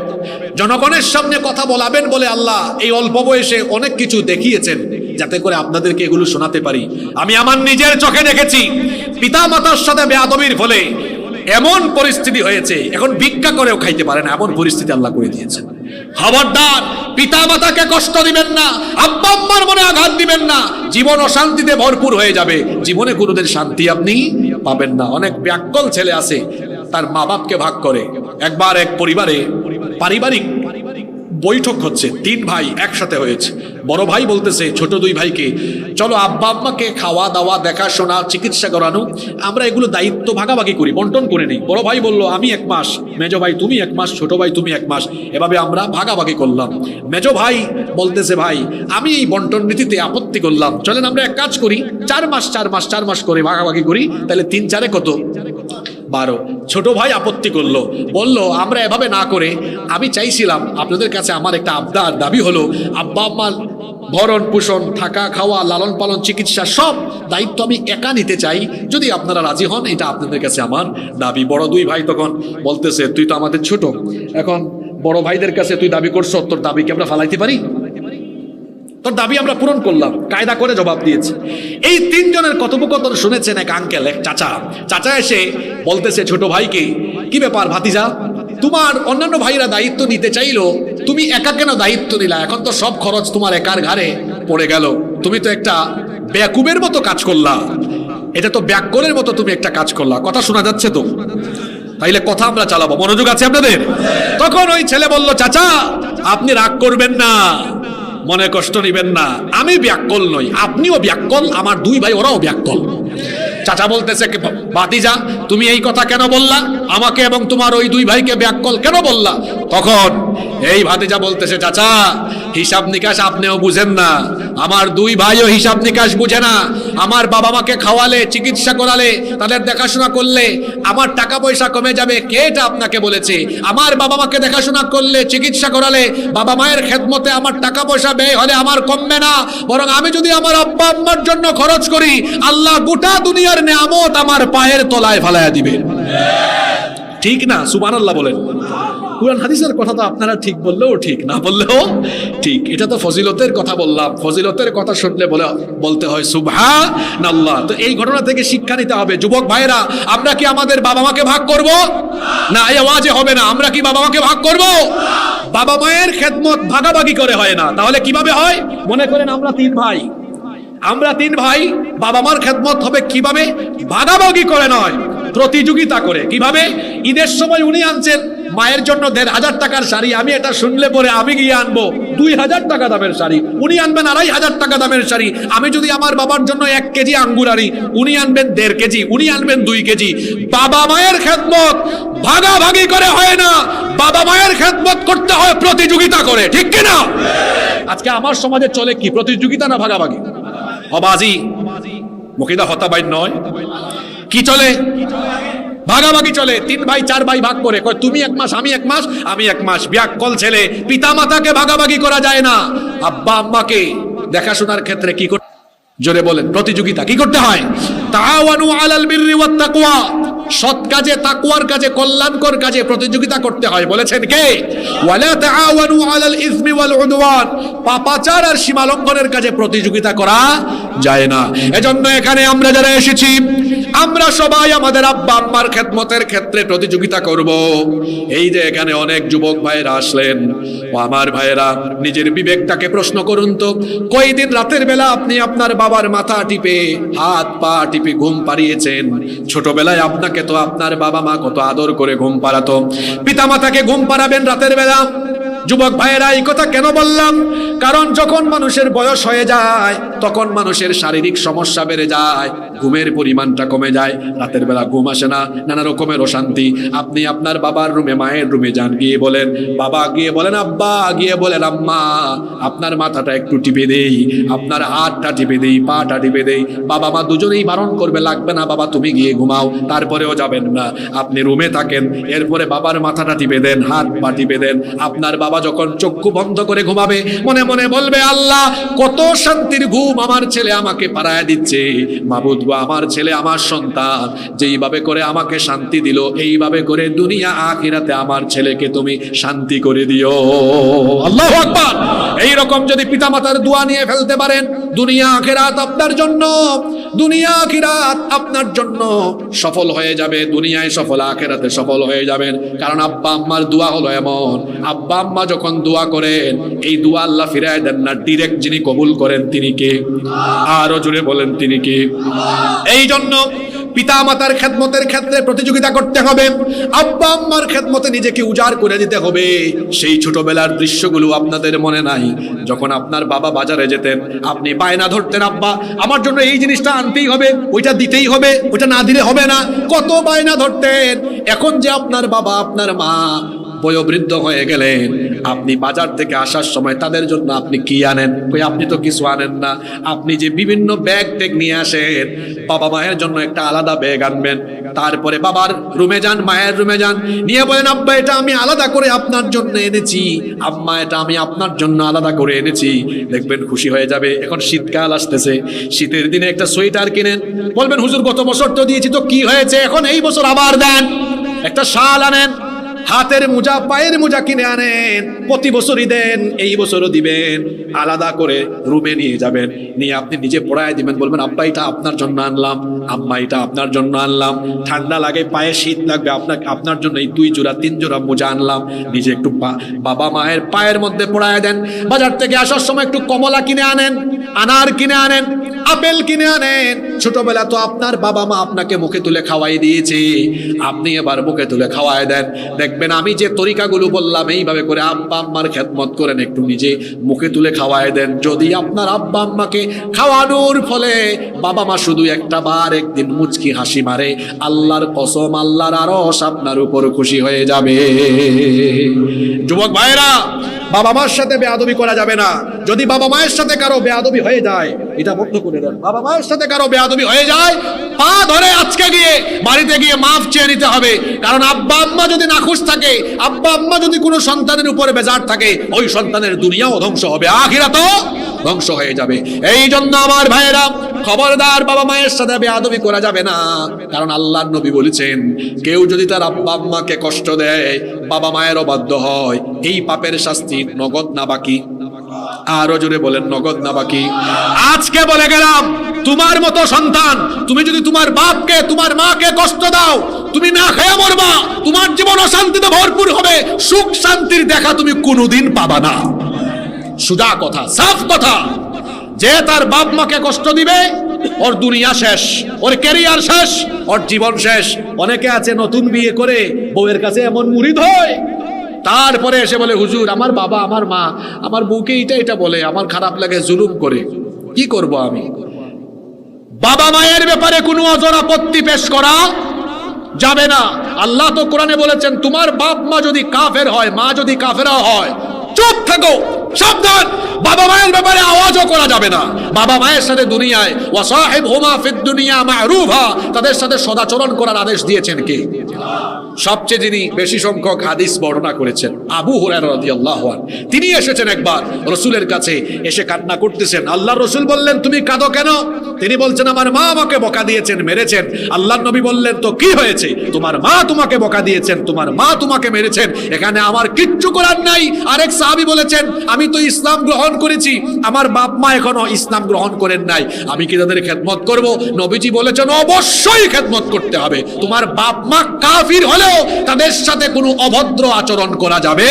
জনগণের সামনে কথা বলাবেন বলে আল্লাহ এই অল্প বয়সে অনেক কিছু দেখিয়েছেন, যাতে করে আপনাদেরকে এগুলো শোনাতে পারি। আমি আমার নিজের চোখে দেখেছি, পিতা মাতার সাথে বেয়াদবির ফলে এমন পরিস্থিতি হয়েছে, এখন ভিক্ষা করেও খাইতে পারে না, এমন পরিস্থিতি আল্লাহ করে দিয়েছেন। খবরদার, পিতা মাতাকে কষ্ট দিবেন না, আব্বা আম্মার মনে আঘাত দিবেন না, জীবন অশান্তিতে ভরপুর হয়ে যাবে, জীবনে কোনোদিন শান্তি আপনি পাবেন না। অনেক ব্যাকল ছেলে আছে, তার মা বাপকে ভাগ করে। একবার এক পরিবারে পারিবারিক বৈঠক হচ্ছে, 3 ভাই একসাথে হয়েছে। বড় ভাই বলতেছে ছোট 2 ভাইকে, চলো আব্বা আম্মাকে খাওয়া দাওয়া, দেখাশোনা, চিকিৎসা করানো, আমরা এগুলো দায়িত্ব ভাগাভাগি করি, বন্টন করে নিই। বড় ভাই বলল আমি 1 মাস, মেজো ভাই তুমি 1 মাস, ছোট ভাই তুমি 1 মাস, এভাবে আমরা ভাগাভাগি করলাম। মেজো ভাই বলতেছে ভাই আমি এই বন্টন নীতিতে আপত্তি করলাম, চলেন আমরা এক কাজ করি, 4 মাস 4 মাস 4 মাস করে ভাগাভাগি করি, তাহলে 3 4 কত? 12। ছোট ভাই আপত্তি করলো, বলল আমরা এভাবে না করে, আমি চাইছিলাম আপনাদের কাছে আমার একটা আবদার, দাবি হলো আব্বা আম্মার ভরণ পোষণ, থাকা খাওয়া, লালন পালন, চিকিৎসা সব দায়িত্ব আমি একা নিতে চাই, যদি আপনারা রাজি হন, এটা আপনাদের কাছে আমার দাবি। বড় 2 ভাই তখন বলতেছে তুই তো আমাদের ছোট, এখন বড় ভাইদের কাছে তুই দাবি করছো, তোর দাবি কি আমরা ফালাইতে পারি? তোর দাবি আমরা পূরণ করলাম, কায়দা করে জবাব দিয়েছে। এই 3 জনের কথোপকথন শুনেছেন এক আঙ্কেল, এক চাচা। চাচা এসে বলতেছে ছোট ভাইকে, কি ব্যাপার ভাতিজা, তোমার অন্যান্য ভাইরা দায়িত্ব নিতে চাইলো, তুমি একা কেন দায়িত্ব নিলা? এখন তো সব খরচ তোমার একার ঘাড়ে পড়ে গেল, তুমি তো একটা বেকুবের মতো কাজ করলা, এটা তো ব্যাককলের মতো তুমি একটা কাজ করলা। কথা শোনা যাচ্ছে তো? তাইলে কথা আমরা চালাবো, মনোযোগ আছে আপনাদের? তখন ওই ছেলে বলল, চাচা আপনি রাগ করবেন না, মনে কষ্ট নিবেন না, আমি ব্যাককল নই, আপনিও ব্যাককল, আমার 2 ভাই ওরাও ব্যাককল। চাচা বলতেছে ভাতিজা তুমি এই কথা কেন বললা, আমাকে এবং তোমার ওই 2 ভাইকে ব্যাককল কেন বললা? তখন এই ভাতিজা বলতেছে চাচা হিসাব নিকাশ আপনিও বুঝেন না, আমার 2 ভাইও হিসাব নিকাশ বুঝে না। আমার বাবা মাকে খাওয়ালে, চিকিৎসা করালে, তাদের দেখাশোনা করলে আমার টাকা পয়সা কমে যাবে, কে এটা আপনাকে বলেছে? আমার বাবা মাকে দেখাশোনা করলে, চিকিৎসা করালে, বাবা মায়ের খেদমতে আমার টাকা পয়সা ব্যয় হলে আমার কমবে না, বরং আমি যদি আমার আব্বা আম্মার জন্য খরচ করি, আল্লাহ গোটা দুনিয়ার নেয়ামত আমার পায়ের তলায় ফেলাইয়া দিবে। ঠিক না? সুবহানাল্লাহ বলেন। কুরআন হাদিসের কথা তো আপনারা ঠিক বললেও ঠিক, না বললেও ঠিক। এটা তো ফজিলতের কথা বললাম, ফজিলতের কথা শুনলে বলতে হয় সুবহানাল্লাহ। তো এই ঘটনা থেকে শিক্ষা নিতে হবে। যুবক ভাইরা, আমরা কি আমাদের বাবা মাকে ভাগ করব? না, এই আওয়াজে হবে না। আমরা কি বাবা মাকে ভাগ করব? বাবা মায়ের খেদমত ভাগাভাগি করে হয় না, তাহলে কিভাবে হয়? মনে করেন আমরা তিন ভাই, বাবা মার খেদমত হবে কিভাবে? ভাগাভাগি করে নয়, প্রতিযোগিতা করে। কিভাবে? ঈদের সময় উনি আনছেন মায়ের জন্য ১৫০০ টাকার শাড়ি, আমি এটা শুনলে পরে আমি গিয়ে আনবো ২০০০ টাকা দামের শাড়ি, উনি আনবেন ২৫০০ টাকা দামের শাড়ি। আমি যদি আমার বাবার জন্য ১ কেজি আঙ্গুর আনি, উনি আনবেন ১.৫ কেজি, উনি আনবেন ২ কেজি। বাবা মায়ের খেদমত ভাগাভাগি করে হয় না, বাবা মায়ের খেদমত করতে হয় প্রতিযোগিতা করে, ঠিক কিনা? আজকে আমার সমাজে চলে কি? প্রতিযোগিতা না ভাগাভাগি? অবাজি মুখিদা হতাবাই নয়, কি চলে? ভাগাভাগি চলে। ৩ ভাই ৪ ভাই ভাগ করে, কয় তুমি ১ মাস, আমি ১ মাস, আমি ১ মাস। বিয়াক্কল ছেলে। পিতা মাতাকে ভাগাভাগি করা যায় না। আব্বা আম্মাকে দেখাশোনার ক্ষেত্রে কি করতে? জোরে বলেন। প্রতিযোগিতা কি করতে হয়? তাআওয়ানু আলাল বিররি ওয়াত তাকওয়া, সৎ কাজে, তাকওয়ার কাজে, কল্যাণকর কাজে প্রতিযোগিতা করতে হয়। বলেছেন কে? ওয়ালা তাআওয়ানু আলাল ইসমি ওয়াল উদওয়ান, পাপাচার আর সীমালঙ্ঘনের কাজে প্রতিযোগিতা করা যায় না। এজন্য এখানে আমরা যারা এসেছি, আমরা সবাই আমাদের আব্বা আম্মার খেদমতের ক্ষেত্রে প্রতিযোগিতা করব। এই যে এখানে অনেক যুবক ভাইরা আসলেন, ও আমার ভাইরা, নিজের বিবেকটাকে প্রশ্ন করুন তো, কয়দিন রাতের বেলা আপনি আপনার বাবার মাথা টিপে, হাত পা টিপে ঘুম পাড়িয়েছেন? ছোটবেলায় আপনাকে তো আপনার বাবা মা কত আদর করে ঘুম পাড়াতো। পিতা মাতাকে ঘুম পাড়াবেন রাতের বেলা। যুবক ভাইয়েরা, এই কথা কেন বললাম? কারণ যখন মানুষের বয়স হয়ে যায়, তখন মানুষের শারীরিক সমস্যা বেড়ে যায়, ঘুমের পরিমাণটা কমে যায়, রাতের বেলা ঘুম আসে না, নানা রকমের অশান্তি। আপনি আপনার বাবার রুমে, মায়ের রুমে যান, গিয়ে বলেন বাবা, গিয়ে বলেন আব্বা, গিয়ে বলেন আম্মা, আপনার মাথাটা একটু টিপে দেই, আপনার হাতটা টিপে দেই, পাটা টিপে দেই। বাবা মা দুজনেই বারণ করবে, লাগবে না বাবা, তুমি গিয়ে ঘুমাও। তারপরেও যাবেন না, আপনি রুমে থাকেন। এরপরে বাবার মাথাটা টিপে দেন, হাত পা টিপে দেন। আপনার বাবা যখন চক্ষু বন্ধ করে ঘুমাবে, মনে মনে বলবে, আল্লাহ, কত শান্তির ঘুম আমার ছেলে আমাকে পাড়ায় দিচ্ছে। মাবুদ গো, আমার ছেলে, আমার সন্তান যেইভাবে করে আমাকে শান্তি দিল, এইভাবে করে দুনিয়া আখিরাতে আমার ছেলেকে তুমি শান্তি করে দিও। আল্লাহু আকবার। এইরকম যদি পিতামাতার দোয়া নিয়ে ফেলতে পারেন, দুনিয়া আখিরাত আপনার জন্য, দুনিয়া আখিরাত আপনার জন্য সফল হয়ে যাবে। দুনিয়ায় সফল, আখিরাতে সফল হয়ে যাবেন। কারণ আব্বা আম্মার দোয়া হলো এমন, আব্বা আম্মা যখন দোয়া করেন, এই দোয়া আল্লাহ ফিরায় দেন না, ডিরেক্ট যিনি কবুল করেন তিনি কে? আরো জোরে বলেন, তিনি কে? এই জন্য পিতা মাতার খেদমতের ক্ষেত্রে প্রতিযোগিতা করতে হবে, আব্বা আম্মার খেদমতে নিজেকে উজাড় করে দিতে হবে। সেই ছোটবেলার দৃশ্যগুলো আপনাদের মনে নাই? যখন আপনার বাবা বাজারে যেতেন, আপনি বায়না ধরতেন, আব্বা আমার জন্য এই জিনিসটা আনতেই হবে, ওইটা দিতেই হবে, ওইটা না দিলে হবে না, কত বায়না ধরতেন। এখন যে আপনার বাবা, আপনার মা বয়োবৃদ্ধ হয়ে গেলেন, আপনি বাজার থেকে আসার সময় তাদের জন্য আপনি কি আনেন? কই আপনি তো কিছু আনেন না। আপনি যে বিভিন্ন ব্যাগ ট্যাগ নিয়ে আসেন, বাবা মায়ের জন্য একটা আলাদা ব্যাগ আনবেন। তারপরে বাবার রুমে যান, মায়ের রুমে যান, নিয়ে বলেন, আব্বা এটা আমি আলাদা করে আপনার জন্য এনেছি, আম্মা এটা আমি আপনার জন্য আলাদা করে এনেছি। দেখবেন খুশি হয়ে যাবে। এখন শীতকাল আসতেছে, শীতের দিনে একটা সোয়েটার কিনেন, বলবেন হুজুর গত বছর তো দিয়েছি, তো কি হয়েছে, এখন এই বছর আবার দেন। একটা শাল আনেন, হাতের মোজা, পায়ের মোজা কিনে আনেন, প্রতি বছরই দেন, এই বছরও দিবেন। আলাদা করে রুমে নিয়ে যাবেন, নিয়ে আপনি নিজে পড়ায় দিবেন, বলবেন আব্বা এটা আপনার জন্য আনলাম, আম্মা এটা আপনার জন্য আনলাম, ঠান্ডা লাগে, পায়ে শীত লাগবে, আপনার জন্য এই 2 জোড়া 3 জোড়া মোজা আনলাম। নিজে একটু বাবা মায়ের পায়ের মধ্যে পড়ায় দেন। বাজার থেকে আসার সময় একটু কমলা কিনে আনেন, আনার কিনে আনেন, আপেল কিনে আনেন। ছোটবেলা তো আপনার বাবা মা আপনাকে মুখে তুলে খাওয়াই দিয়েছে, আপনি এবার মুখে তুলে খাওয়ায় দেন। দেখবেন আমি যে তরিকাগুলো বললাম, এইভাবে করে আব্বা আম্মার খেদমত করেন, একটু নিজে মুখে তুলে খাওয়ায় দেন। যদি আপনার আব্বা আম্মাকে খাওয়ানোর ফলে বাবা মা শুধু একটা বার একদিন মুচকি হাসি মারে, আল্লাহর কসম, আল্লাহর আরশ আপনার উপর খুশি হয়ে যাবে। যুবক ভাইরা, বাবা মার সাথে বেয়াদবি করা যাবে না। যদি বাবা মায়ের সাথে কারো বেয়াদবি হয়ে যায়, এটা বন্ধ করে দেন। বাবা মায়ের সাথে কারো বেয়াদবি হয়ে যায়, পা ধরে আজকে গিয়ে বাড়িতে গিয়ে মাফ চেয়ে নিতে হবে। কারণ আব্বা আম্মা যদি নাখুশ থাকে, আব্বা আম্মা যদি কোনো সন্তানের উপরে বেজার থাকে, ওই সন্তানের দুনিয়াও ধ্বংস হবে, আখিরাতও ধ্বংস হয়ে যাবে। এই জন্য আমার ভাইয়েরা, খবরদার বাবা মায়ের সাথে বেয়াদবি করা যাবে না। কারণ আল্লাহর নবী বলেছেন, কেউ যদি তার আব্বা আম্মাকে কষ্ট দেয়, বাবা মায়ের অবাধ্য হয়, এই পাপের শাস্তি নগদ না বাকি। আরো জোরে বলেন, নগদ না বাকি। আজকে বলে গেলাম, তোমার মতো সন্তান, তুমি যদি তোমার বাপকে তোমার মাকে কষ্ট দাও, তুমি না খেয়ে মরবা, তোমার জীবন অশান্তিতে ভরপুর হবে, সুখ শান্তির দেখা তুমি কোনোদিন পাবা না। সোজা কথা, সাফ কথা। যে তার বাপ মাকে কষ্ট দিবে, ওর দুনিয়া শেষ, ওর ক্যারিয়ার শেষ, ওর জীবন শেষ। অনেকে আছে নতুন বিয়ে করে বউয়ের কাছে এমন মুরিদ হয়, তারপরে এসে বলে, হুজুর আমার বাবা আমার মা আমার বউকে এটা বলে, আমার খারাপ লাগে, জুলুম করে, কি করব আমি? বাবা মায়ের ব্যাপারে কোনো অজর আপত্তি পেশ করা যাবে না। আল্লাহ তো কোরআনে বলেছেন, তোমার বাপ মা যদি কাফের হয়, মা যদি কাফেরা হয়, চুপ থাকো, সাবধান। বাবা মায়ের ব্যাপারে আওয়াজও করা যাবে না। বাবা মায়ের সাথে দুনিয়ায় ওয়াসাহিবহুমা ফিদ দুনিয়া মা'রুফা, তাদের সাথে সদাচরণ করার আদেশ দিয়েছেন কে? সবচেয়ে যিনি বেশি সংখ্যক হাদিস বর্ণনা করেছেন, আবু হুরায়রা রাদিয়াল্লাহু আনহু। তিনি এসেছেন একবার রাসূলের কাছে, এসে কান্না করতেছেন। আল্লাহর রাসূল বললেন, তুমি কাঁদো কেন? তিনি বলছেন, আমার মা আমাকে বকা দিয়েছেন, মেরেছেন। আল্লাহর নবী বললেন, তো কি হয়েছে? তোমার মা তোমাকে বকা দিয়েছেন, তোমার মা তোমাকে মেরেছেন, এখানে আমার কিচ্ছু করার নাই। আরেক সাহাবী বলেছেন, আমি তো ইসলাম গ্রহণ করেছি, আমার বাপ মা এখনো ইসলাম গ্রহণ করেন নাই, আমি কি তাদের খেদমত করব? নবীজি বলেছেন, অবশ্যই খেদমত করতে হবে। তোমার বাপ মা কাফির হলেও তাদের সাথে কোনো অভদ্র আচরণ করা যাবে।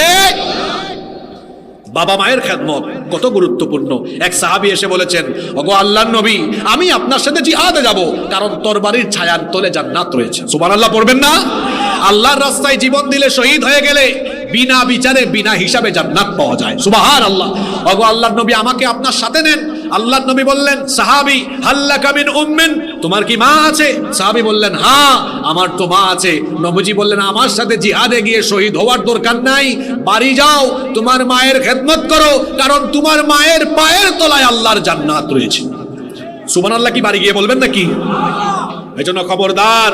বাবা মায়ের খেদমত কত গুরুত্বপূর্ণ। এক সাহাবী এসে বলেছেন, ওগো আল্লাহর নবী, আমি আপনার সাথে জিহাদে যাব, কারণ তরবারির ছায়ার তলে জান্নাত রয়েছে। সুবহানাল্লাহ পড়বেন না? আল্লাহর রাস্তায় জীবন দিলে, শহীদ হয়ে গেলে বিনা বিচারে বিনা হিসাবে জান্নাত পাওয়া যায়। সুবহানাল্লাহ। ওগো আল্লাহর নবী, আমাকে আপনার সাথে নেন। আল্লাহর নবী বললেন, সাহাবী, হাল্লাকা মিন উম্মিন, তোমার কি মা আছে? সাহাবী বললেন, হ্যাঁ আমার তো মা আছে। নবীজি বললেন, আমার সাথে জিহাদে গিয়ে শহীদ হওয়ার দরকার নাই, বাড়ি যাও, তোমার মায়ের খেদমত করো, কারণ তোমার মায়ের পায়ের তলায় আল্লাহর জান্নাত রয়েছে। সুবহানাল্লাহ কি বাড়ি গিয়ে বলবেন নাকি? এজন্য খবরদার,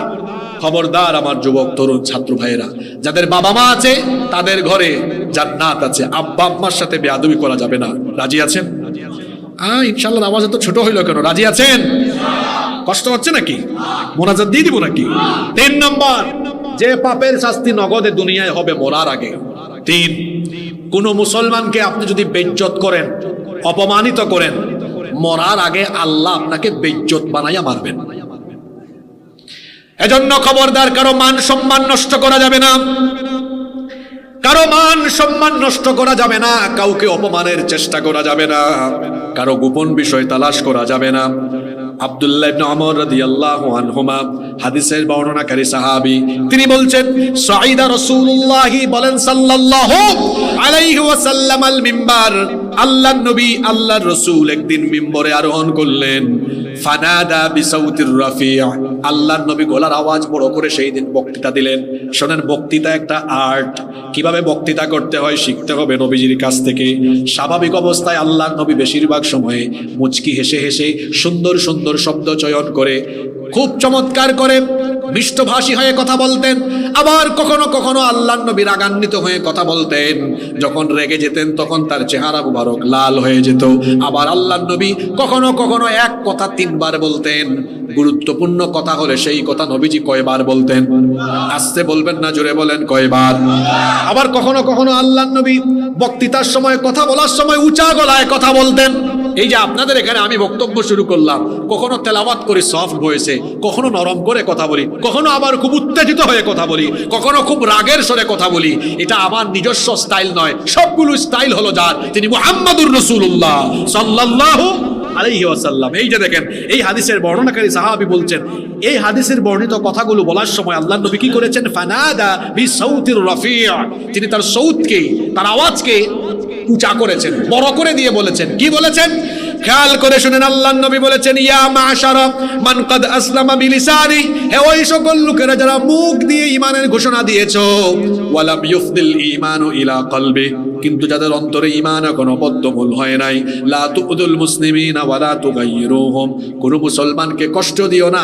খবরদার আমার যুবক তরুণ ছাত্র ভাইয়েরা, যাদের বাবা মা আছে তাদের ঘরে জান্নাত আছে। আব্বা আম্মার সাথে বেয়াদবি করা যাবে না। রাজি আছেন? ইনশাআল্লাহ। আওয়াজ এত ছোট হইল কেন? রাজি আছেন? কষ্ট হচ্ছে নাকি? মোনাজাত দিয়ে দিব নাকি? 3 নম্বর, যে পাপের শাস্তি নগদে দুনিয়ায় হবে মরার আগে। 3, কোন মুসলমানকে আপনি যদি বেইজ্জত করেন, অপমানিত করেন, মরার আগে আল্লাহ আপনাকে বেইজ্জত বানাইয়া মারবেন। এজন্য খবরদার, কারো মান সম্মান নষ্ট করা যাবে না, কারো মান সম্মান নষ্ট করা যাবে না, কাউকে অপমানের চেষ্টা করা যাবে না, কারো গোপন বিষয় তালাশ করা যাবে না। আব্দুল্লাহ ইবনে ওমর রাদিয়াল্লাহু আনহুমা, হাদিসের বর্ণনাকারী সাহাবী, তিনি বলছেন, সাইদা রাসূলুল্লাহ বলেন সাল্লাল্লাহু আলাইহি ওয়াসাল্লাম আল মিম্বার, আল্লাহর নবী আল্লাহর রাসূল একদিন মিম্বরে আরোহণ করলেন। ফানাদা বিসাউতির রাফি', আল্লাহর নবী গলার আওয়াজ বড় করে সেই দিন বক্তৃতা দিলেন। শোনেন, বক্তৃতা একটা আর্ট, কিভাবে বক্তৃতা করতে হয় শিখতে হবে নবীজির কাছ থেকে। স্বাভাবিক অবস্থায় আল্লাহর নবী বেশিরভাগ সময়ে মুচকি হেসে হেসে সুন্দর সুন্দর শব্দ চয়ন করে, খুব চমৎকার করে মিষ্টভাষী হয়ে কথা বলতেন। আবার কখনো কখনো আল্লাহর নবী রাগান্বিত হয়ে কথা বলতেন। যখন রেগে যেতেন তখন তার চেহারা মুবারক লাল হয়ে যেত। আবার আল্লাহর নবী কখনো কখনো এক কথা 3 বার বলতেন। গুরুত্বপূর্ণ কথা হলে সেই কথা নবীজি কয়বার বলতেন? আস্তে বলবেন না, জোরে বলেন, কয়বার? আবার কখনো কখনো আল্লাহর নবী বক্তৃতার সময়, কথা বলার সময় উঁচা গলায় কথা বলতেন। এই যে আপনাদের এখানে আমি বক্তব্য শুরু করলাম, কখনো তেলাওয়াত করে সফট ভয়েসে, কখনো নরম করে কথা বলি, কখনো আবার খুব উত্তেজিত হয়ে কথা বলি, কখনো খুব রাগের স্বরে কথা বলি। এটা আমার নিজস্ব স্টাইল নয়, সবগুলো স্টাইল হলো যার, তিনি মুহাম্মাদুর রাসূলুল্লাহ সাল্লাল্লাহু আলাইহি ওয়াসাল্লাম। এই যে দেখেন, এই হাদিসের বর্ণনাকারী সাহাবী বলছেন, এই হাদিসের বর্ণিত কথাগুলো বলার সময় আল্লাহর নবী কি করেছেন? ফানাদা বিসাউতির রাফি', তিনি তার সৌতকে, তার আওয়াজকে উঁচা করেছেন, বড় করে দিয়ে বলেছেন। কি বলেছেন? খেয়াল করে শুনেন, আল্লাহর নবী বলেছেন, ইয়া মাশারা মান কাদ আসলামা বিলিসানি, হে ওই সকল লোকেরা যারা মুখ দিয়ে ঈমানের ঘোষণা দিয়েছো, ওয়ালাম ইউফদিল ঈমানু ইলা কলবি, কিন্তু যাদের অন্তরে ঈমান এখনো বদ্ধমূল হয় নাই। লা তুউদুল মুসলিমিনা ওয়ালা তুগাইরুহুম, কোন মুসলমানকে কষ্ট দিও না,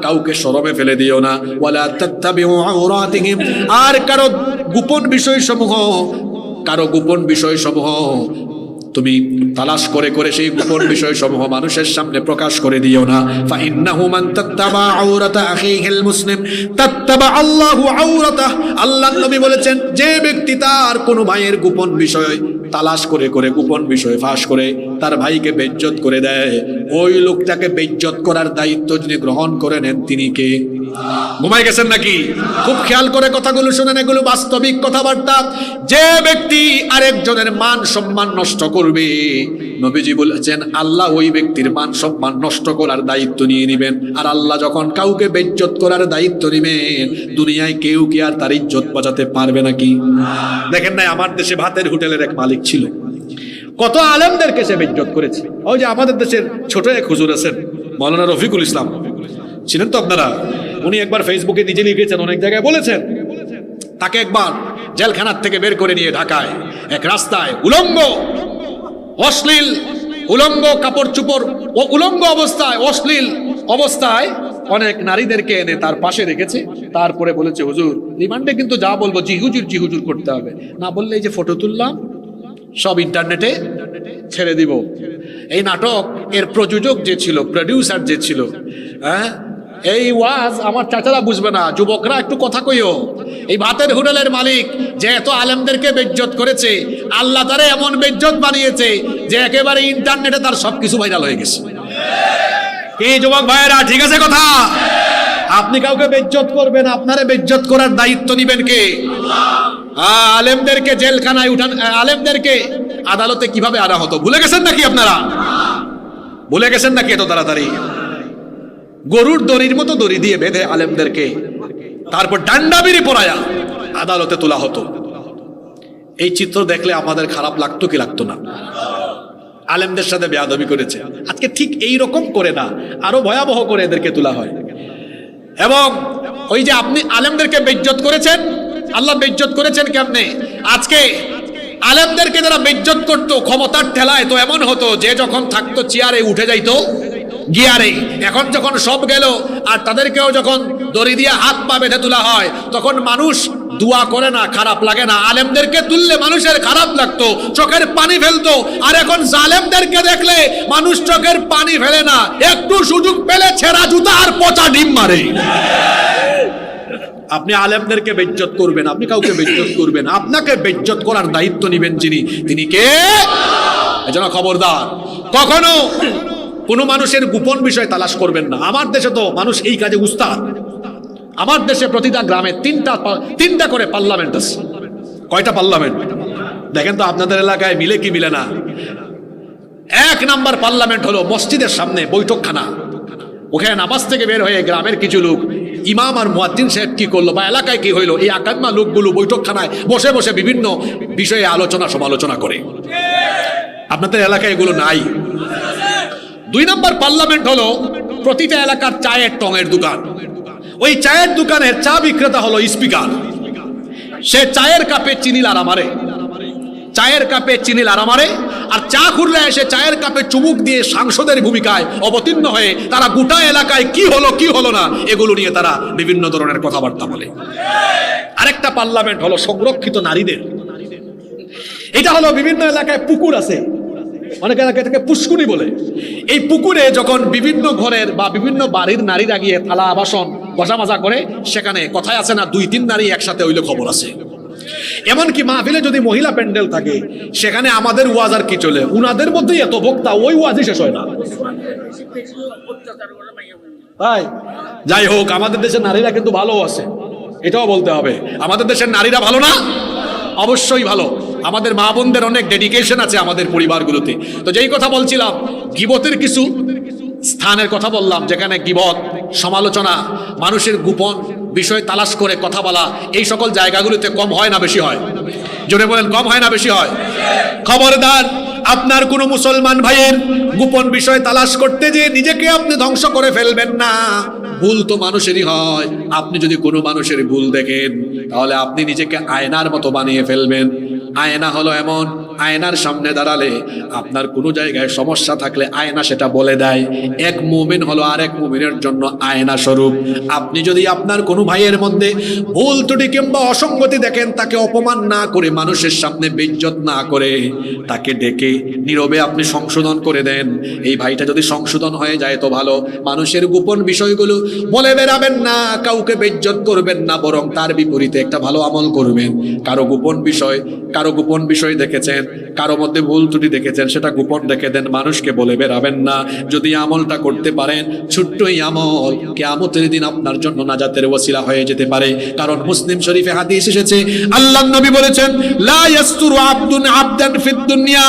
কাউকে শরমে ফেলে দিও না। ওয়ালা তাত্তাবিউ আওরাতিহিম, আর কারো গোপন বিষয়সমূহ তুমি তালাশ করে করে সেই গোপন বিষয়সমূহ মানুষের সামনে প্রকাশ করে দিও না। ফাইন্নাহু মান তাত্তাবা আওরাতা আখিহিল মুসলিম তাত্তাবা আল্লাহু আওরাতাহ। আল্লাহর নবী বলেছেন, যে ব্যক্তি তার কোনো ভাইয়ের গোপন বিষয় তালাশ করে করে গোপন বিষয় ফাঁস করে তার ভাইকে বেইজ্জত করে দেয়, ওই লোকটাকে বেইজ্জত করার দায়িত্ব যিনি গ্রহণ করে নেন তিনি কে? ঘুমাই গেছেন নাকি? খুব খেয়াল করে কথাগুলো শুনেন, এগুলো বাস্তবিক কথাবার্তা। যে ব্যক্তি আরেকজনের মান সম্মান নষ্ট করবে, নবীজি বলেছেন আল্লাহ ওই ব্যক্তির মান সম্মান নষ্ট করার দায়িত্ব নিয়ে নেবেন। আর আল্লাহ যখন কাউকে বেইজ্জত করার দায়িত্ব নেবেন, দুনিয়ায় কেউ কি আর তার ইজ্জত বাঁচাতে পারবে নাকি? দেখেন না, আমার দেশে ভাতের হোটেলের এক মালিক ছিল, কত আলেমদেরকে সে বেইজ্জত করেছে। ওই যে আমাদের দেশের ছোট এক হুজুর আছেন, মাওলানা রফিকুল ইসলাম, ছিলেন তো আপনারা? উনি একবার ফেসবুকে নিজে লিখেছেন, অনেক জায়গায় বলেছেন, তাকে একবার জেলখানার থেকে বের করে নিয়ে ঢাকায় এক রাস্তায় উলঙ্গ অশ্লীল উলঙ্গ কাপড় চুপড় ও উলঙ্গ অবস্থায় অশ্লীল অবস্থায় অনেক নারীদেরকে এনে তার পাশে রেখেছে। তারপরে বলেছে, হুজুর রিমান্ডে কিন্তু যা বলবো জি হুজুর করতে হবে, না বললে এই যে ফটো তুললাম সব ইন্টারনেটে ছেড়ে দিব। এই নাটক এর প্রযোজক যে ছিল, প্রডিউসার যে ছিল, হ্যাঁ, এই ওয়াজ আমার চাচারা বুঝবে না, যুবকরা একটু কথা কইও। এই ভাতের হোটেলের মালিক যে এত আলেমদেরকে বেইজ্জত করেছে, আল্লাহ তারে এমন বেইজ্জত বানিয়েছে যে একেবারে ইন্টারনেটে তার সবকিছু ভাইরাল হয়ে গেছে। কি যুবক ভাইয়েরা, ঠিক আছে কথা? আপনি কাউকে বেইজ্জত করবেন, আপনারে বেইজ্জত করার দায়িত্ব নিবেন কে? আলেমদেরকে জেলখানায় উঠান, আলেমদেরকে আদালতে কিভাবে আনা হতো ভুলে গেছেন নাকি আপনারা? ভুলে গেছেন নাকি এত তাড়াতাড়ি? গরুর দড়ির মতো দড়ি দিয়ে বেঁধে আলেমদেরকে তারপর ডান্ডা বিড়ি পরায়া আদালতে তোলা হতো। এই চিত্র দেখলে আমাদের খারাপ লাগতো কি লাগতো না? আলেমদের সাথে বেয়াদবি করেছে, আজকে ঠিক এই রকম করে না, আরো ভয়াবহ করে এদেরকে তোলা হয়। এবং ওই যে আপনি আলেমদেরকে বেইজ্জত করেছেন, আল্লাহ বেইজ্জত করেছেন কেমনে? আজকে আলেমদেরকে যারা বেইজ্জত করতো ক্ষমতার ঠেলায়, তো এমন হতো যে যখন থাকতো চেয়ারে উঠে যাইতো গিয়ারে, এখন যখন সব গেল আর তাদেরকেও যখন দড়ি দিয়ে হাত পা বেঁধে তোলা হয়, তখন মানুষ দোয়া করে না, খারাপ লাগে না। আলেমদেরকে তুললে মানুষের খারাপ লাগতো, চোখের পানি ফেলতো। আর এখন জালেমদেরকে দেখলে মানুষ চোখের পানি ফেলে না, একটু সুযোগ পেলে ছেঁড়া জুতা আর পচা ডিম মারে। আপনি আলেমদেরকে বেইজ্জত করবেন, আপনি কাউকে বেইজ্জত করবেন, আপনাকে বেইজ্জত করার দায়িত্ব নেবেন যিনি, তিনি কে? এজন্য খবরদার, কখনো কোনো মানুষের গোপন বিষয় তালাশ করবেন না। আমার দেশে তো মানুষ এই কাজে উস্তাদ। আমার দেশে প্রতিটা গ্রামে তিনটা করে পার্লামেন্ট আছে। কয়টা পার্লামেন্ট দেখেন তো আপনাদের এলাকায় মিলে কি মিলে না? এক নাম্বার পার্লামেন্ট হলো মসজিদের সামনে বৈঠকখানা। ওখানে নামাজ থেকে বের হয়ে গ্রামের কিছু লোক, ইমাম আর মুয়াজ্জিন সাহেব কি করলো বা এলাকায় কি হইলো, এই আকাদমা লোকগুলো বৈঠকখানায় বসে বসে বিভিন্ন বিষয়ে আলোচনা সমালোচনা করে। আপনাদের এলাকায় এগুলো নাই। দুই নম্বর পার্লামেন্ট হলো প্রতিটা এলাকার চায়ের টঙের দোকান। ওই চায়ের দোকানের চা বিক্রেতা হলো স্পিকার। সে চায়ের কাপে চিনি লারা মারে, চায়ের কাপে চিনি লারা মারে, আর চা খুললে এসে চায়ের কাপে চুমুক দিয়ে সাংসদের ভূমিকায় অবতীর্ণ হয়ে তারা গোটা এলাকায় কি হলো না এগুলো নিয়ে তারা বিভিন্ন ধরনের কথাবার্তা বলে। আরেকটা পার্লামেন্ট হলো সংরক্ষিত নারীদের। এটা হলো বিভিন্ন এলাকায় পুকুর আছে, অনেক এলাকায় থেকে পুষ্কুনি বলে। এই পুকুরে যখন বিভিন্ন ঘরের বা বিভিন্ন বাড়ির নারীরা গিয়ে থালা বাসন ঘষা মাজা করে, সেখানে কথায় আছে না, 2-3 নারী একসাথে হইলে খবর আছে। এমনকি মাহফিলে যদি মহিলা প্যান্ডেল থাকে, সেখানে আমাদের ওয়াজ আর কি চলে, উনাদের মধ্যেই এত বক্তা, ওই ওয়াজই শেষ হয় না। তাই যাই হোক, আমাদের দেশের নারীরা কিন্তু ভালো আছে, এটাও বলতে হবে। আমাদের দেশের নারীরা ভালো না? অবশ্যই ভালো। আমাদের মা বোনদের অনেক ডেডিকেশন আছে আমাদের পরিবারগুলোতে। তো যেই কথা বলছিলাম, গীবতের কিছু স্থানের কথা বললাম, যেখানে গীবত, সমালোচনা, মানুষের গোপন বিষয় তালাশ করে কথা বলা, এই সকল জায়গাগুলোতে কম হয় না বেশি হয়? জোরে বলেন, কম হয় না বেশি হয়? খবরদার, আপনার কোনো মুসলমান ভাইয়ের গোপন বিষয় তালাশ করতে যে নিজেকে আপনি ধ্বংস করে ফেলবেন না। ভুল তো মানুষেরই হয়। আপনি যদি কোনো মানুষের ভুল দেখেন, তাহলে আপনি নিজেকে আয়নার মতো বানিয়ে ফেলবেন। আয়না হলো এমন আয়নার সামনে দাঁড়ালে আপনার কোনো জায়গায় সমস্যা থাকলে আয়না সেটা বলে দেয়। এক মুমিন হলো আরেক মুমিনের জন্য আয়না স্বরূপ। আপনি যদি আপনার কোনো ভাইয়ের মধ্যে ভুল ত্রুটি কিংবা অসঙ্গতি দেখেন, তাকে অপমান না করে, মানুষের সামনে বেইজ্জত না করে, তাকে ডেকে নীরবে আপনি সংশোধন করে দেন। এই ভাইটা যদি সংশোধন হয়ে যায় তো ভালো। মানুষের গোপন বিষয়গুলো বলে বেড়াবেন না, কাউকে বেইজ্জত করবেন না, বরং তার বিপরীতে একটা ভালো আমল করবেন। কারো গোপন বিষয় দেখেছেন, কারো মধ্যে ভুল ত্রুটি দেখেছেন, সেটা গোপন রেখে দেন, মানুষকে বলে বেড়াবেন না। যদি আমলটা করতে পারেন, ছোট্টই আমল কিয়ামতের দিন আপনার জন্য নাজাতের ওসিলা হয়ে যেতে পারে। কারণ মুসলিম শরীফে হাদিস এসেছে, আল্লাহর নবী বলেছেন, লা ইয়াসতুরু আবদুন আবদান ফিদ দুনিয়া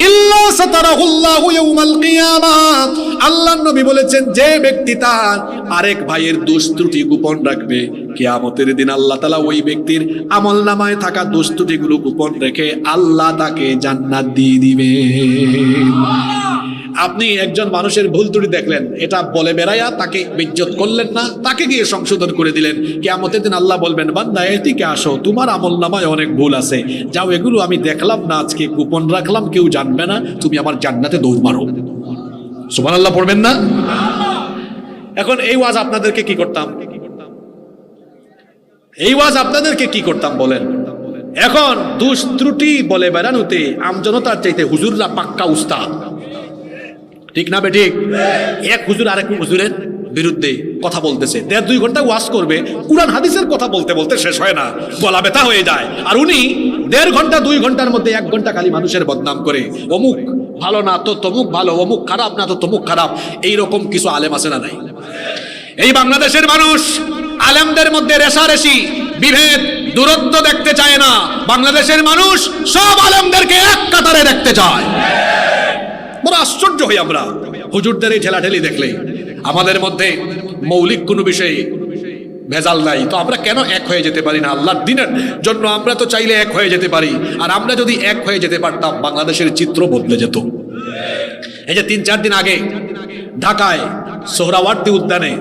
ইল্লা সাতারাহুল্লাহু ইয়াউমাল কিয়ামাহ। আল্লাহর নবী বলেছেন, যে ব্যক্তি তার আরেক ভাইয়ের দোষ ত্রুটি গোপন রাখবে, কিয়ামতের দিন আল্লাহ তাআলা ওই ব্যক্তির আমলনামায় থাকা দোষ ত্রুটিগুলো গোপন রেখে আল্লাহ তাকে জান্নাত দিয়ে দিবে। আপনি একজন মানুষের ভুল ত্রুটি দেখলেন, এটা বলে বেড়াইয়া তাকে বেইজ্জত করলেন না, তাকে গিয়ে সংশোধন করে দিলেন। কিয়ামতের দিন আল্লাহ বলবেন, বান্দা এদিকে আসো, তোমার আমলনামায় অনেক ভুল আছে, যাও, এগুলো আমি দেখলাম না, আজকে গোপন রাখলাম, কেউ জানবে না, তুমি আমার জান্নাতে দৌড় মারো। সুবহানাল্লাহ পড়বেন না? এখন এই ওয়াজ আপনাদেরকে কি করতাম? বলেন? এখন দোষ ত্রুটি বলে বেড়ানোতে আমজনতার চাইতে হুজুররা পাক্কা উস্তাদ, ঠিক না বেঠিক? এক হুজুর আরেক হুজুরের বিরুদ্ধে কথা বলতেছে, 1.5-2 ঘন্টা ওয়াজ করবে, কুরআন হাদিসের কথা বলতে বলতে শেষ হয় না, গলা ব্যথা হয়ে যায়। আর উনি 1.5 ঘন্টা 2 ঘন্টার মধ্যে 1 ঘন্টা খালি মানুষের বদনাম করে, অমুক ভালো না তো তমুক ভালো, অমুক খারাপ না তো তমুক খারাপ। এইরকম কিছু আলেম আছে না নাই? এই বাংলাদেশের মানুষ আলেমদের মধ্যে রেষারেষি, বিভেদ, দূরত্ব দেখতে চায় না। বাংলাদেশের মানুষ সব আলেমদেরকে এক কাতারে দেখতে চায়। বড় আশ্চর্য হই আমরা হুজুরদের এই ঠেলাঠেলি দেখলে। আমাদের মধ্যে মৌলিক কোনো বিষয়ে ভেজাল নাই, তো আমরা কেন এক হয়ে যেতে পারি না? আল্লাহর দ্বীনের জন্য আমরা তো চাইলে এক হয়ে যেতে পারি। আর আমরা যদি এক হয়ে যেতে পারতাম, বাংলাদেশের চিত্র বদলে যেত। এই যে 3-4 দিন আগে ঢাকায় সোহরাওয়ার্দী উদ্যানে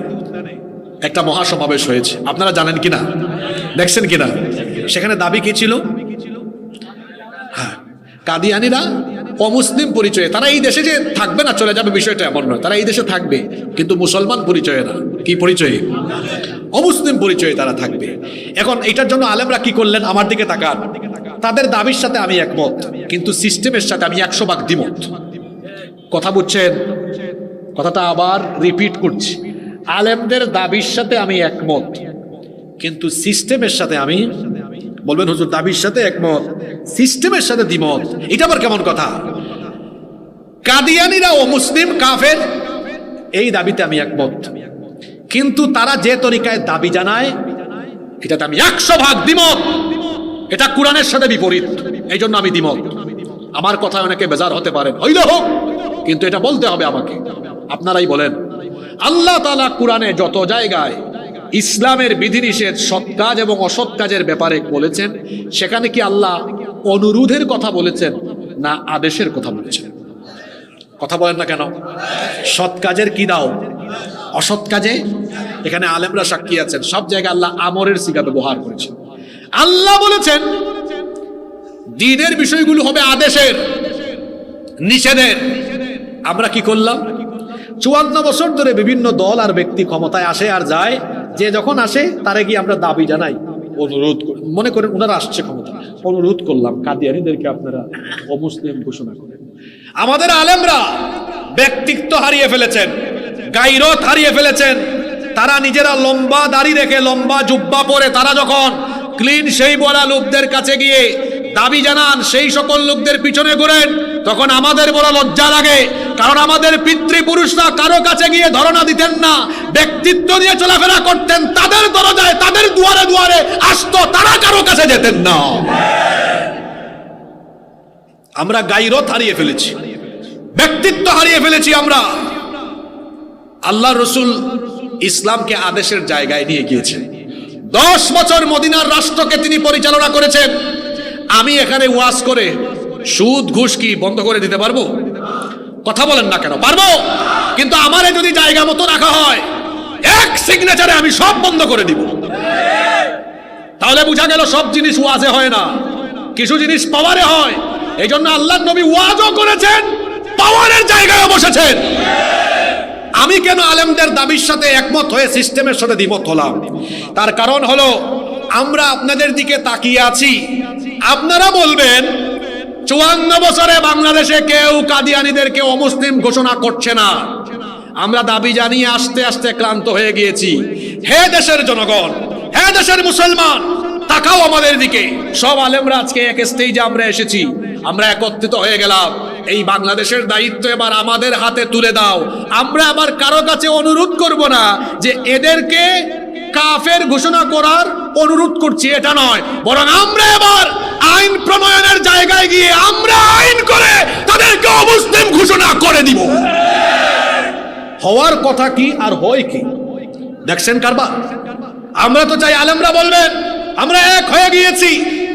একটা মহাসমাবেশ হয়েছে, আপনারা জানেন কিনা, দেখছেন কিনা? সেখানে দাবি কি ছিল? হ্যাঁ, কাদিয়ানীরা অমুসলিম পরিচয়ে, তারা এই দেশে যে থাকবে না, চলে যাবে, বিষয়টা এমন নয়। তারা এই দেশে থাকবে, কিন্তু মুসলমান পরিচয়ে না। কি পরিচয়ে? অমুসলিম পরিচয়ে তারা থাকবে। এখন এটার জন্য আলেমরা কি করলেন? আমার দিকে তাকান। তাদের দাবির সাথে আমি একমত, কিন্তু সিস্টেমের সাথে আমি 100% দ্বিমত। কথা বুঝছেন? কথাটা আবার রিপিট করছি। আলেমদের দাবির সাথে আমি একমত, কিন্তু সিস্টেমের সাথে আমি, বলবেন হুজুর দাবির সাথে একমত, সিস্টেমের সাথে দ্বিমত, এটা আবার কেমন কথা? কাদিয়ানীরা ও মুসলিম কাফের, এই দাবিতে আমি একমত, কিন্তু তারা যে তরিকায় দাবি জানায় এটাতে আমি 100% দ্বিমত। এটা কোরআনের সাথে বিপরীত, এই জন্য আমি দ্বিমত। আমার কথায় অনেকে বেজার হতে পারেন, হইলে হোক, কিন্তু এটা বলতে হবে আমাকে। আপনারাই বলেন, আল্লাহ তাআলা কোরআনে যত জায়গায় ইসলামের বিধিনিষেধ, সৎ কাজ এবং অসৎ কাজের ব্যাপারে বলেছেন, সেখানে কি আল্লাহ অনুরোধের কথা বলেছেন না আদেশের কথা বলেছেন? কথা বলেন না কেন? সৎ কাজের কি দাও, অসৎ কাজে, এখানে আলেমরা সাক্ষী আছেন, সব জায়গায় আল্লাহ আমরের সিগা ব্যবহার করেছেন। আল্লাহ বলেছেন দ্বীনের বিষয়গুলো হবে আদেশের, নিষেধের। আমরা কি করলাম? 54 বছর ধরে বিভিন্ন দল আর ব্যক্তি ক্ষমতায় আসে আর যায়, যে যখন আসে তারে গিয়ে আমরা দাবি জানাই, অনুরোধ করি। মনে করেন ওনারা আসছে ক্ষমতা, অনুরোধ করলাম কাদিয়ানীদেরকে আপনারা অমুসলিম ঘোষণা করেন। আমাদের আলেমরা ব্যক্তিত্ব হারিয়ে ফেলেছেন, গায়রত হারিয়ে ফেলেছেন। তারা নিজেরা লম্বা দাড়ি রেখে, লম্বা জুব্বা পরে, তারা যখন ক্লিন সেই বলা লোকদের কাছে গিয়ে দাবি জানান, সেই সকল লোকদের পিছনে ঘুরেন, তখন আমাদের বড় লজ্জা লাগে। কারণ আমাদের পিতৃপুরুষরা কারো কাছে গিয়ে ধরনা দিতেন না, ব্যক্তিত্ব নিয়ে চলাফেরা করতেন, তাদের দরজায়, তাদের দুয়ারে দুয়ারে আসতো, তারা কারো কাছে যেতেন না। আমরা গায়রত হারিয়ে ফেলেছি, ব্যক্তিত্ব হারিয়ে ফেলেছি আমরা। আল্লাহ রসুল ইসলামকে আদেশের জায়গায় নিয়ে গিয়েছেন। 10 বছর মদিনার রাষ্ট্রকে তিনি পরিচালনা করেছেন। আমি এখানে ওয়াজ করে সুদ ঘুষ কি বন্ধ করে দিতে পারবো? কথা বলেন না কেন? পারবো। কিন্তু আমারে যদি জায়গা মতো রাখা হয়, এক সিগনেচারে আমি সব বন্ধ করে দিব। তাহলে বোঝা গেল সব জিনিস ওয়াজে হয় না, কিছু জিনিস পাওয়ারে হয়। এই জন্য আল্লাহর নবী ওয়াজও করেছেন, পাওয়ারের জায়গায় বসেছেন। আমি কেন আলেমদের দাবির সাথে একমত হয়ে সিস্টেমের সাথে দ্বিমত হলাম? তার কারণ হলো আমরা আপনাদের দিকে তাকিয়ে আছি। আপনারা বলবেন 54 বছরে বাংলাদেশে কেউ কাদিয়ানীদেরকে অমুসলিম ঘোষণা করছে না। আমরা দাবি জানিয়ে আস্তে আস্তে ক্লান্ত হয়ে গিয়েছি। হে দেশের জনগণ, হে দেশের মুসলমান, তাকাও আমাদের দিকে। সব আলেমরা আজকে এক স্টেজে আমরা এসেছি, আমরা একত্রিত হয়ে গেলাম। এই বাংলাদেশের দায়িত্ব এবার আমাদের হাতে তুলে দাও। আমরা আবার কারো কাছে অনুরোধ করব না যে এদেরকে কাফের ঘোষণা করার অনুরোধ করছি, এটা নয়, বরং আমরা এবার আইন প্রণয়নের জায়গায় গিয়ে আমরা আইন করে তাদেরকে অমুসলিম ঘোষণা করে দিব। হওয়ার কথা কি আর হয় কি দেখছেন কারবার? আমরা তো চাই আলেমরা বলবেন আমরা এক হয়ে গিয়েছি।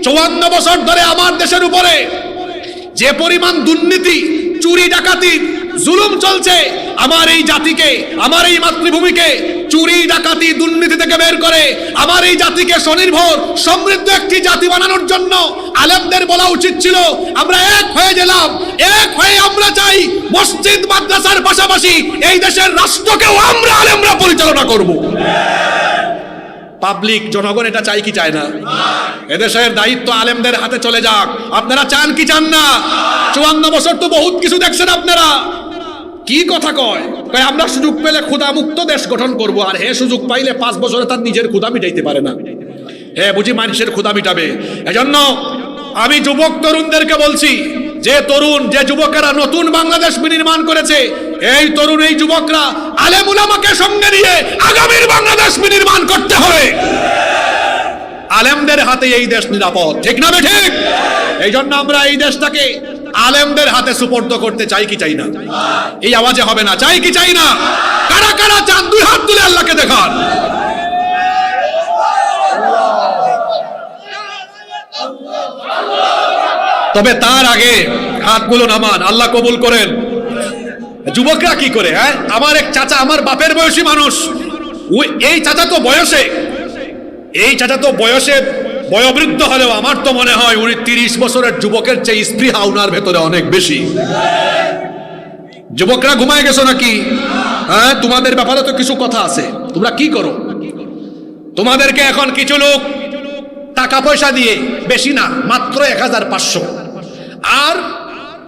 54 বছর ধরে আমার দেশের উপরে যে পরিমাণ দুর্নীতি, চুরি, ডাকাতি, জুলুম চলছে, আমার এই জাতিকে, আমার এই মাতৃভূমিকে চুরি, ডাকাতি, দুর্নীতি থেকে বের করে আমার এই জাতিকে স্বনির্ভর সমৃদ্ধ একটি জাতি বানানোর জন্য আলেমদের বলা উচিত ছিল আমরা এক হয়ে গেলাম। এক হয়ে আমরা চাই মসজিদ মাদ্রাসার পাশাপাশি এই দেশের রাষ্ট্রকেও আমরা আলেমরা পরিচালনা করব। পাবলিক জনগণ এটা চাই কি চায় না? এদেশের দায়িত্ব আলেমদের হাতে চলে যাক। আপনারা চান কি চান না? 54 বছর তো বহুত কিছু দেখছেন আপনারা। কি কথা কয় আমরা সুযোগ পেলে ক্ষুধা মুক্ত দেশ গঠন করব, আর হে সুযোগ পাইলে 5 বছরে তার নিজের ক্ষুধা মিটাইতে পারে না। হে বুঝি মানুষের ক্ষুধা মিটাবে। এজন্য আমি যুবক তরুণদেরকে বলছি, যে তরুণ, যে যুবকেরা নতুন বাংলাদেশ বিনির্মাণ করেছে, এই তরুণ, এই যুবকরা আলেম উলামাকে সঙ্গে নিয়ে আগামীর বাংলাদেশ বিনির্মাণ করতে হবে। আলেমদের হাতে এই দেশ নিরাপদ, ঠিক না ঠিক? এই জন্য আমরা এই দেশটাকে আলেমদের হাতে সুপর্দ করতে চাই কি চাই না? এই আওয়াজে হবে না, চাই কি চাই না? কারা কারা চান দুই হাত তুলে আল্লাহকে দেখান। তবে তার আগে হাতগুলো নামান, আল্লাহ কবুল করেন। যুবকরা কি করে? হ্যাঁ, আমার এক চাচা, আমার বাপের বয়সী মানুষ, এই চাচা তো বয়সে বয়োবৃদ্ধ হলেও আমার তো মনে হয় উনি 30 বছরের যুবকের চেয়ে স্পৃহা উনার ভেতরে অনেক বেশি। যুবকরা ঘুমায় গেছো নাকি? হ্যাঁ, তোমাদের ব্যাপারে তো কিছু কথা আছে। তোমরা কি করো? তোমাদেরকে এখন কিছু লোক টাকা পয়সা দিয়ে, বেশি না, মাত্র 1500, আর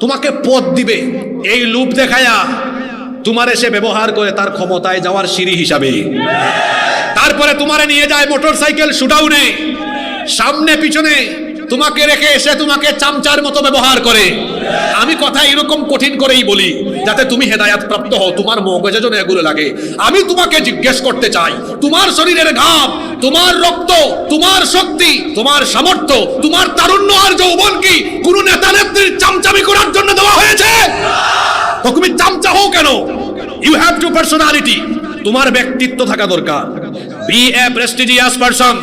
তোমাকে পদ দিবে এই লোভ দেখায়া তোমার এসে ব্যবহার করে তার ক্ষমতায় যাওয়ার সিঁড়ি হিসাবে। তারপরে তোমারে নিয়ে যায় মোটরসাইকেল শুডাউনে, সামনে পিছনে তোমাকে রেখে এসে তোমাকে চামচার মতো ব্যবহার করে। আমি কথা এরকম কঠিন করেই বলি যাতে তুমি হেদায়াত প্রাপ্ত হও, তোমার মগজে যেন এগুলো লাগে। আমি তোমাকে জিজ্ঞেস করতে চাই, তোমার শরীরের ঘাম, তোমার রক্ত, তোমার শক্তি, তোমার সামর্থ্য, তোমার তারুণ্য আর যৌবন কি কোনো নেতা নেত্রীর চামচামি করার জন্য দেওয়া হয়েছে? তো তুমি চামচা হও কেন? You have to personality. তোমার ব্যক্তিত্ব থাকা দরকার। বি এ প্রেস্টিজিয়াস পারসন,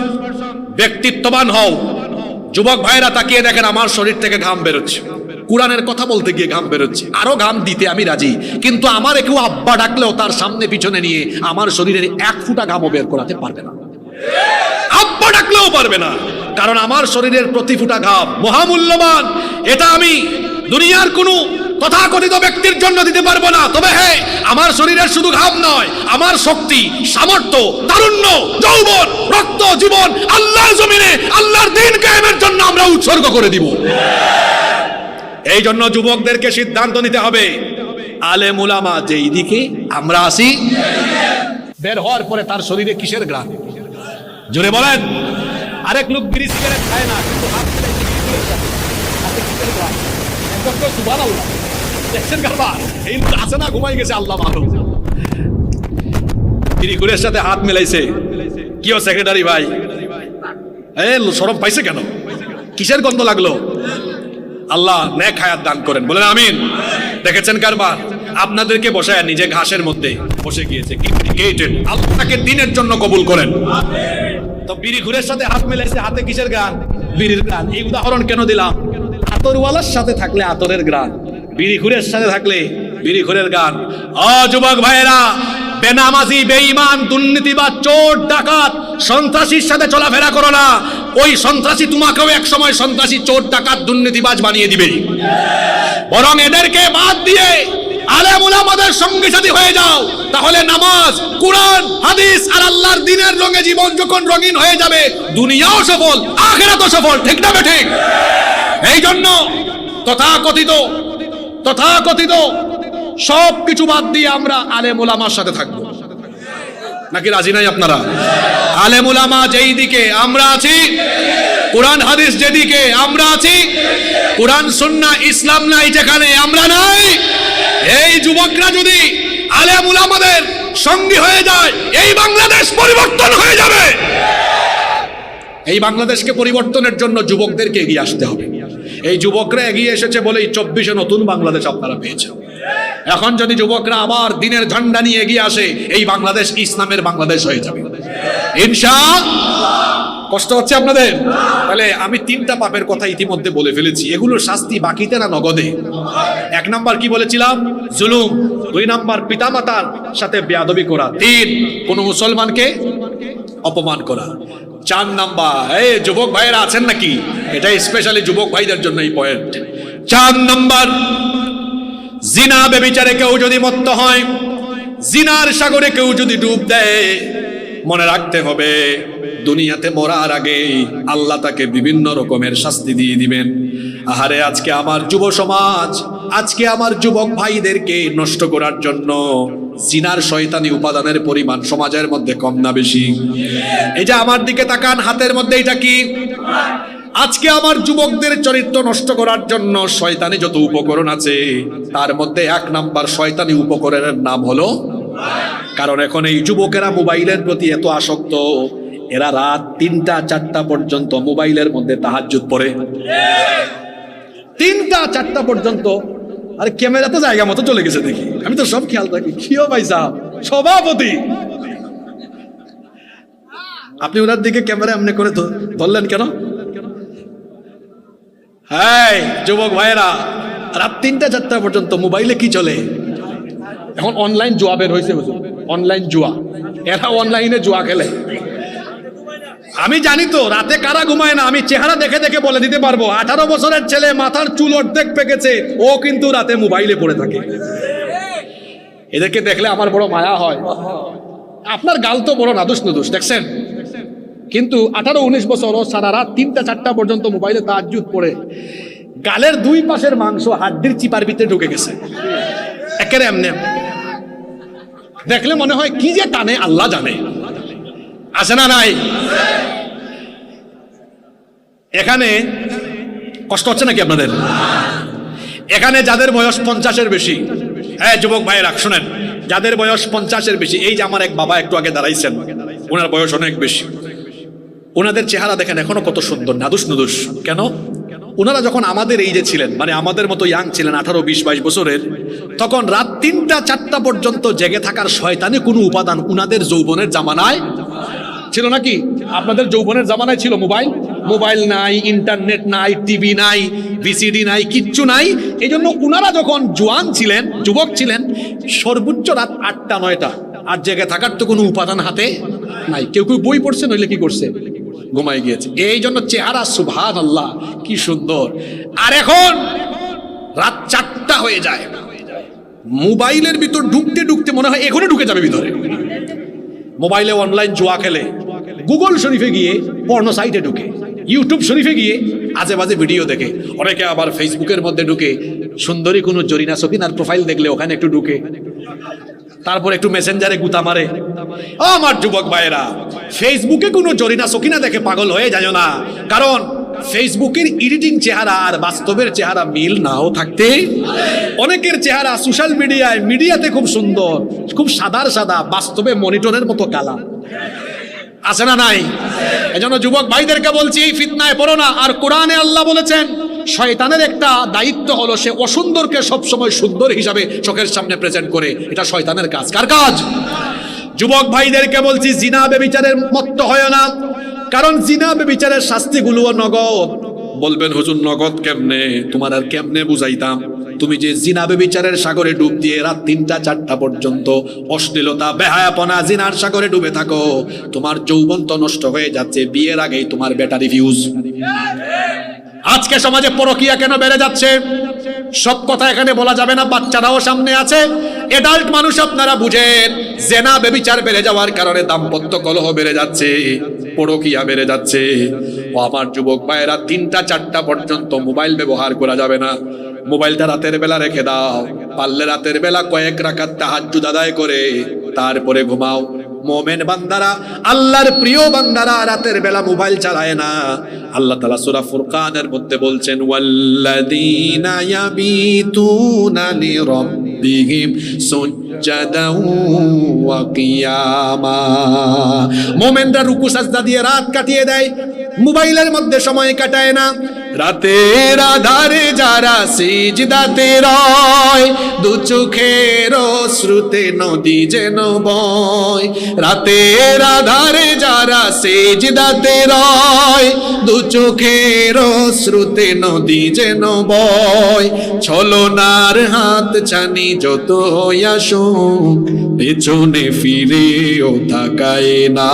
ব্যক্তিত্ববান হও। যুবক ভাইরা তাকিয়ে দেখেন, আমার শরীর থেকে ঘাম বেরোচ্ছে, কোরআনের কথা বলতে গিয়ে ঘাম বেরোচ্ছে, আরো ঘাম দিতে আমি রাজি, কিন্তু আমার কেউ আব্বা ডাকলেও তার সামনে পিছনে নিয়ে আমার শরীরের 1 ফোঁটা ঘামও বের করাতে পারবে না। আব্বা ডাকলেও পারবে না, কারণ আমার শরীরের প্রতি ফোঁটা ঘাম মহামূল্যবান। এটা আমি দুনিয়ার কোনো তথাকথিত ব্যক্তির জন্য দিতে পারবো না। তবে হ্যাঁ, আমার শরীরের শুধু ঘাম নয়, আমার শক্তি, সামর্থ্য, তারুণ্য, যৌবন, রক্ত, জীবন আল্লাহর জমিনে আল্লাহর দ্বীন কায়েমের জন্য আমরা উৎসর্গ করে দিব। এই জন্য যুবকদেরকে সিদ্ধান্ত নিতে হবে, আলেম উলামা যেই দিকে আমরা আসি, বের হওয়ার পরে তার শরীরে কিসের গ্রাম? জোরে বলেন। আরেক লোক বিড়ি সিগারেট খায় না, কিন্তু হাত ফেলে কিসের গ্রাম? সুবহানাল্লাহ, দেখছেন কারবার? এই লোক আছে না, ঘুমাই গেছে, আল্লাহ ভালো। বিড়ি ঘুরের সাথে হাত মিলাইছে। কি ও সেক্রেটারি ভাই, শরম পাইছে কেন? কিসের গন্ধ লাগলো? আল্লাহ নেক হায়াত দান করেন, বলেন আমিন। দেখেছেন কারবার? আপনাদেরকে বসায় নিজে ঘাসের মধ্যে বসে গিয়েছে, আল্লাহকে দিনের জন্য কবুল করেন। তো বিড়ি ঘুরের সাথে হাত মিলাইছে, হাতে কিসের গান? বিড়ির গান। এই উদাহরণ কেন দিলাম? আতরওয়ালার সাথে থাকলে আতরের গান, বিড়ি ঘুরের সাথে থাকলে বিড়ি ঘুরের গান। যুবক ভাইয়েরা, বেনামাজি, বেঈমান, দুর্নীতিবাজ, চোর, ডাকাত, সন্ত্রাসীর সাথে চলাফেরা করো না। ওই সন্ত্রাসী তোমাকেও এক সময় সন্ত্রাসী, চোর, ডাকাত, দুর্নীতিবাজ বানিয়ে দিবে। বরং এদেরকে বাদ দিয়ে আলেম উলামাদের সঙ্গে সাথী হয়ে যাও, তাহলে নামাজ, কোরআন, হাদিস আর আল্লাহর দ্বীনের রঙে জীবন যখন রঙিন হয়ে যাবে, দুনিয়াও সফল, আখিরাতও সফল। ঠিক না ঠিক? এই জন্য তথাকথিত সব কিছু বাদ দিয়ে আমরা আলেম উলামার সাথে থাকবো। নাকি রাজি নাই আপনারা? আলেম উলামা যেই দিকে আমরা আছি, কোরআন হাদিস যেদিকে আমরা আছি, কোরআন সুন্নাহ ইসলাম নাই যেখানে আমরা নাই, এই যুবকরা যদি আলেম উলামাদের সঙ্গী হয়ে যায়, এই বাংলাদেশ পরিবর্তন হয়ে যাবে। এই বাংলাদেশকে পরিবর্তনের জন্য যুবকদেরকে এগিয়ে আসতে হবে। এই যুবকরা এগিয়ে এসেছে বলেই 24-এ নতুন বাংলাদেশ আপনারা পেয়েছেন। এখন যদি যুবকরা আবার দিনের ঝান্ডা নিয়ে এগিয়ে আসে, এই বাংলাদেশ ইসলামের বাংলাদেশ হয়ে যাবে ইনশাআল্লাহ। কষ্ট হচ্ছে আপনাদের? তাহলে আমি 3টা পাপের কথা ইতিমধ্যে বলে ফেলেছি। এগুলোর শাস্তি বাকিতে না নগদে? 1 নাম্বার কি বলেছিলাম? জুলুম। 2 নাম্বার পিতামাতার সাথে বেয়াদবি করা। 3 কোন মুসলমানকে অপমান করা। 4 নাম্বার, এই যুবক ভাইয়েরা আছেন নাকি? এটা স্পেশালি যুবক ভাইদের জন্য এই পয়েন্ট। 4 নাম্বার, জিনা ব্যভিচারে কেউ যদি মত্ত হয়, জিনার সাগরে কেউ যদি ডুব দেয়, মনে রাখতে হবে দুনিয়াতে মরার আগে আল্লাহ তাকে বিভিন্ন রকমের শাস্তি দিয়ে দিবেন। আহারে, আজকে আমার যুব সমাজ, আজকে আমার যুবক ভাইদেরকে নষ্ট করার জন্য জিনার শয়তানি উপাদানের পরিমাণ সমাজের মধ্যে কম না বেশি? এই যে আমার দিকে তাকান, হাতের মধ্যে এটা কি? আজকে আমার যুবকদের চরিত্র নষ্ট করার জন্য শয়তানি যত উপকরণ আছে, তার মধ্যে 1 নাম্বার শয়তানি উপকরণের নাম হলো। কারণ এখন এই যুবকেরা মোবাইলের প্রতি এত আসক্ত, এরা রাত 3টা-4টা পর্যন্ত মোবাইলের মধ্যে তাহাজ্জুদ পড়ে। 3টা-4টা পর্যন্ত। আরে ক্যামেরা তো জায়গা মতো চলে গেছে দেখি, আমি তো সব খেয়াল রাখি। কিও ভাই সাহেব, সভাপতি, আপনি ওনার দিকে ক্যামেরা এমনি করে ধরলেন কেন? হ্যাঁ যুবক ভাইয়েরা, রাত 3টা-4টা পর্যন্ত মোবাইলে কি চলে? এখন অনলাইন জুয়া বের হয়েছে, অনলাইন জুয়া। এরা অনলাইনে জুয়া খেলে। আমি জানি তো রাতে কারা ঘুমায় না, আমি চেহারা দেখে দেখে বলে দিতে পারবো। 18 বছরের ছেলে, মাথার চুল অর্ধেক পেকেছে, ও কিন্তু রাতে মোবাইলে পড়ে থাকে। এদেরকে দেখলে আমার বড় মায়া হয়। আপনার গাল তো বড় নাদুস নাদুস, দেখছেন? কিন্তু 18-19 বছর ও সারা রাত 3টা-4টা পর্যন্ত মোবাইলে তাহাজ্জুদ পড়ে, গালের 2 পাশের মাংস হাড্ডির চিপার ভিতরে ঢুকে গেছে একেবারে এমনি। দেখলে মনে হয় কি যে টানে আল্লাহ জানে। আছে না নাই? এখানে কষ্ট হচ্ছে নাকি আপনাদের? এখানে যাদের বয়স 50-এর বেশি, হ্যাঁ যুবক ভাইয়েরা শুনেন, যাদের বয়স 50-এর বেশি, এই যে আমার এক বাবা একটু আগে দাঁড়াইছেন, ওনার বয়স অনেক বেশি। ওনাদের চেহারা দেখেন এখনো কত সুন্দর, নাদুস নুদুস। কেন? ওনারা যখন আমাদের এই যে ছিলেন, মানে আমাদের মতো ইয়াং ছিলেন, 18, 20, 22 বছরের, তখন রাত 3টা-4টা পর্যন্ত জেগে থাকার শয়তানি কোনো উপাদান উনাদের যৌবনের জামানায় ছিল নাকি? আপনাদের যৌবনের জামানায় ছিল মোবাইল নাই, ইন্টারনেট নাই, টিভি নাই, ভিসিডি নাই, কিচ্ছু নাই। এই জন্য উনারা যখন জোয়ান ছিলেন, যুবক ছিলেন, সর্বোচ্চ রাত 8টা-9টা, আর জেগে থাকার তো কোনো উপাদান হাতে নাই। কেউ কেউ বই পড়ছে, নইলে কি করছে? ঘুমাই গিয়েছে। এই জন্য চেহারা সুবহানাল্লাহ কি সুন্দর। আর এখন রাত 4টা হয়ে যায়, মোবাইলের ভিতর ঢুকতে ঢুকতে মনে হয় এখনই ঢুকে যাবে ভিতরে। মোবাইলে অনলাইন জুয়া খেলে, গুগল শরীফে গিয়ে পর্নো সাইটে ঢুকে, ইউটিউব শরীফে গিয়ে আজে বাজে ভিডিও দেখে, অনেকে আবার ফেসবুকের মধ্যে ঢুকে সুন্দরী কোনো জরিনা সকিনার প্রোফাইল দেখলে ওখানে একটু ঢুকে, তারপর একটু মেসেঞ্জারে গুতা মারে। আমার যুবক ভাইয়েরা, ফেসবুকে কোনো জরিনা সকিনা দেখে পাগল হয়ে যায় না, কারণ ফেসবুকের এডিটিং চেহারা আর বাস্তবের চেহারা মিল নাও থাকতে, অনেকের চেহারা সোশ্যাল মিডিয়াতে খুব সুন্দর, খুব সাদার সাদা, বাস্তবে মনিটরের মতো কালা। আছে না নাই? এজন্য যুবক ভাইদেরকে বলছি, ফিতনায় পড়ো না। আর কোরআনে আল্লাহ বলেছেন, শয়তানের একটা দায়িত্ব হলো সে অসুন্দরকে সবসময় সুন্দর হিসাবে চোখের সামনে প্রেজেন্ট করে। এটা শয়তানের কাজ। কার কাজ? যুবক ভাইদেরকে বলছি, জিনা ব্যভিচারের মত্ত হয় না, কারণ জিনা ব্যভিচারের শাস্তিগুলোও নগদ। বলবেন হুজুর নগদ কেমনে? তোমার আর কেমনে বুঝাইতাম? তুমি যে জিনা ব্যভিচারের সাগরে ডুব দিয়ে রাত 3টা 4টা পর্যন্ত অশ্লীলতা বেহায়াপনা জিনার সাগরে ডুবে থাকো, তোমার যৌবন তো নষ্ট হয়ে যাচ্ছে, বিয়ের আগেই তোমার ব্যাটারি ফিউজ। আজকে সমাজে পরকীয়া কেন বেড়ে যাচ্ছে? সব কথা এখানে বলা যাবে না, বাচ্চারাও সামনে আছে, এডাল্ট মানুষ আপনারা বুঝেন। জেনা ব্যভিচার বেড়ে যাওয়ার কারণে দাম্পত্য কলহ বেড়ে যাচ্ছে, পরকীয়া বেড়ে যাচ্ছে। ও আমার যুবক ভাইয়েরা, 3টা 4টা পর্যন্ত মোবাইল ব্যবহার করা যাবে না। মোবাইলটা রাতের বেলা রেখে দাও, পারলে রাতের বেলা কয়েক রাকাত তাহাজ্জুদ আদায় করে তারপরে ঘুমাও। মোমেন বান্দারা, আল্লাহর প্রিয় বান্দারা রাতের বেলা মোবাইল চালায় না। আল্লাহ তাআলা সূরা ফুরকানের মধ্যে বলছেন, ওয়াল্লাযীনা ইয়াবিতুনা লিরাব্বিহিম সুজদাও ওয়া কিয়ামা। মোমেনরা রুকু সাজদা দিয়ে রাত কাটিয়ে দেয়, মোবাইলের মধ্যে সময় কাটায় না। রাতের আধারে যারা সিজদাতে রয়, দু চোখের অশ্রুতে নদী যেন বয়। রাতের আধারে যারা সিজদাতে রয়, দু চোখের অশ্রুতে নদী যেন বয়। ছলনার হাত ছানি যত আসুক, পেছনে ফিরেও তাকায় না।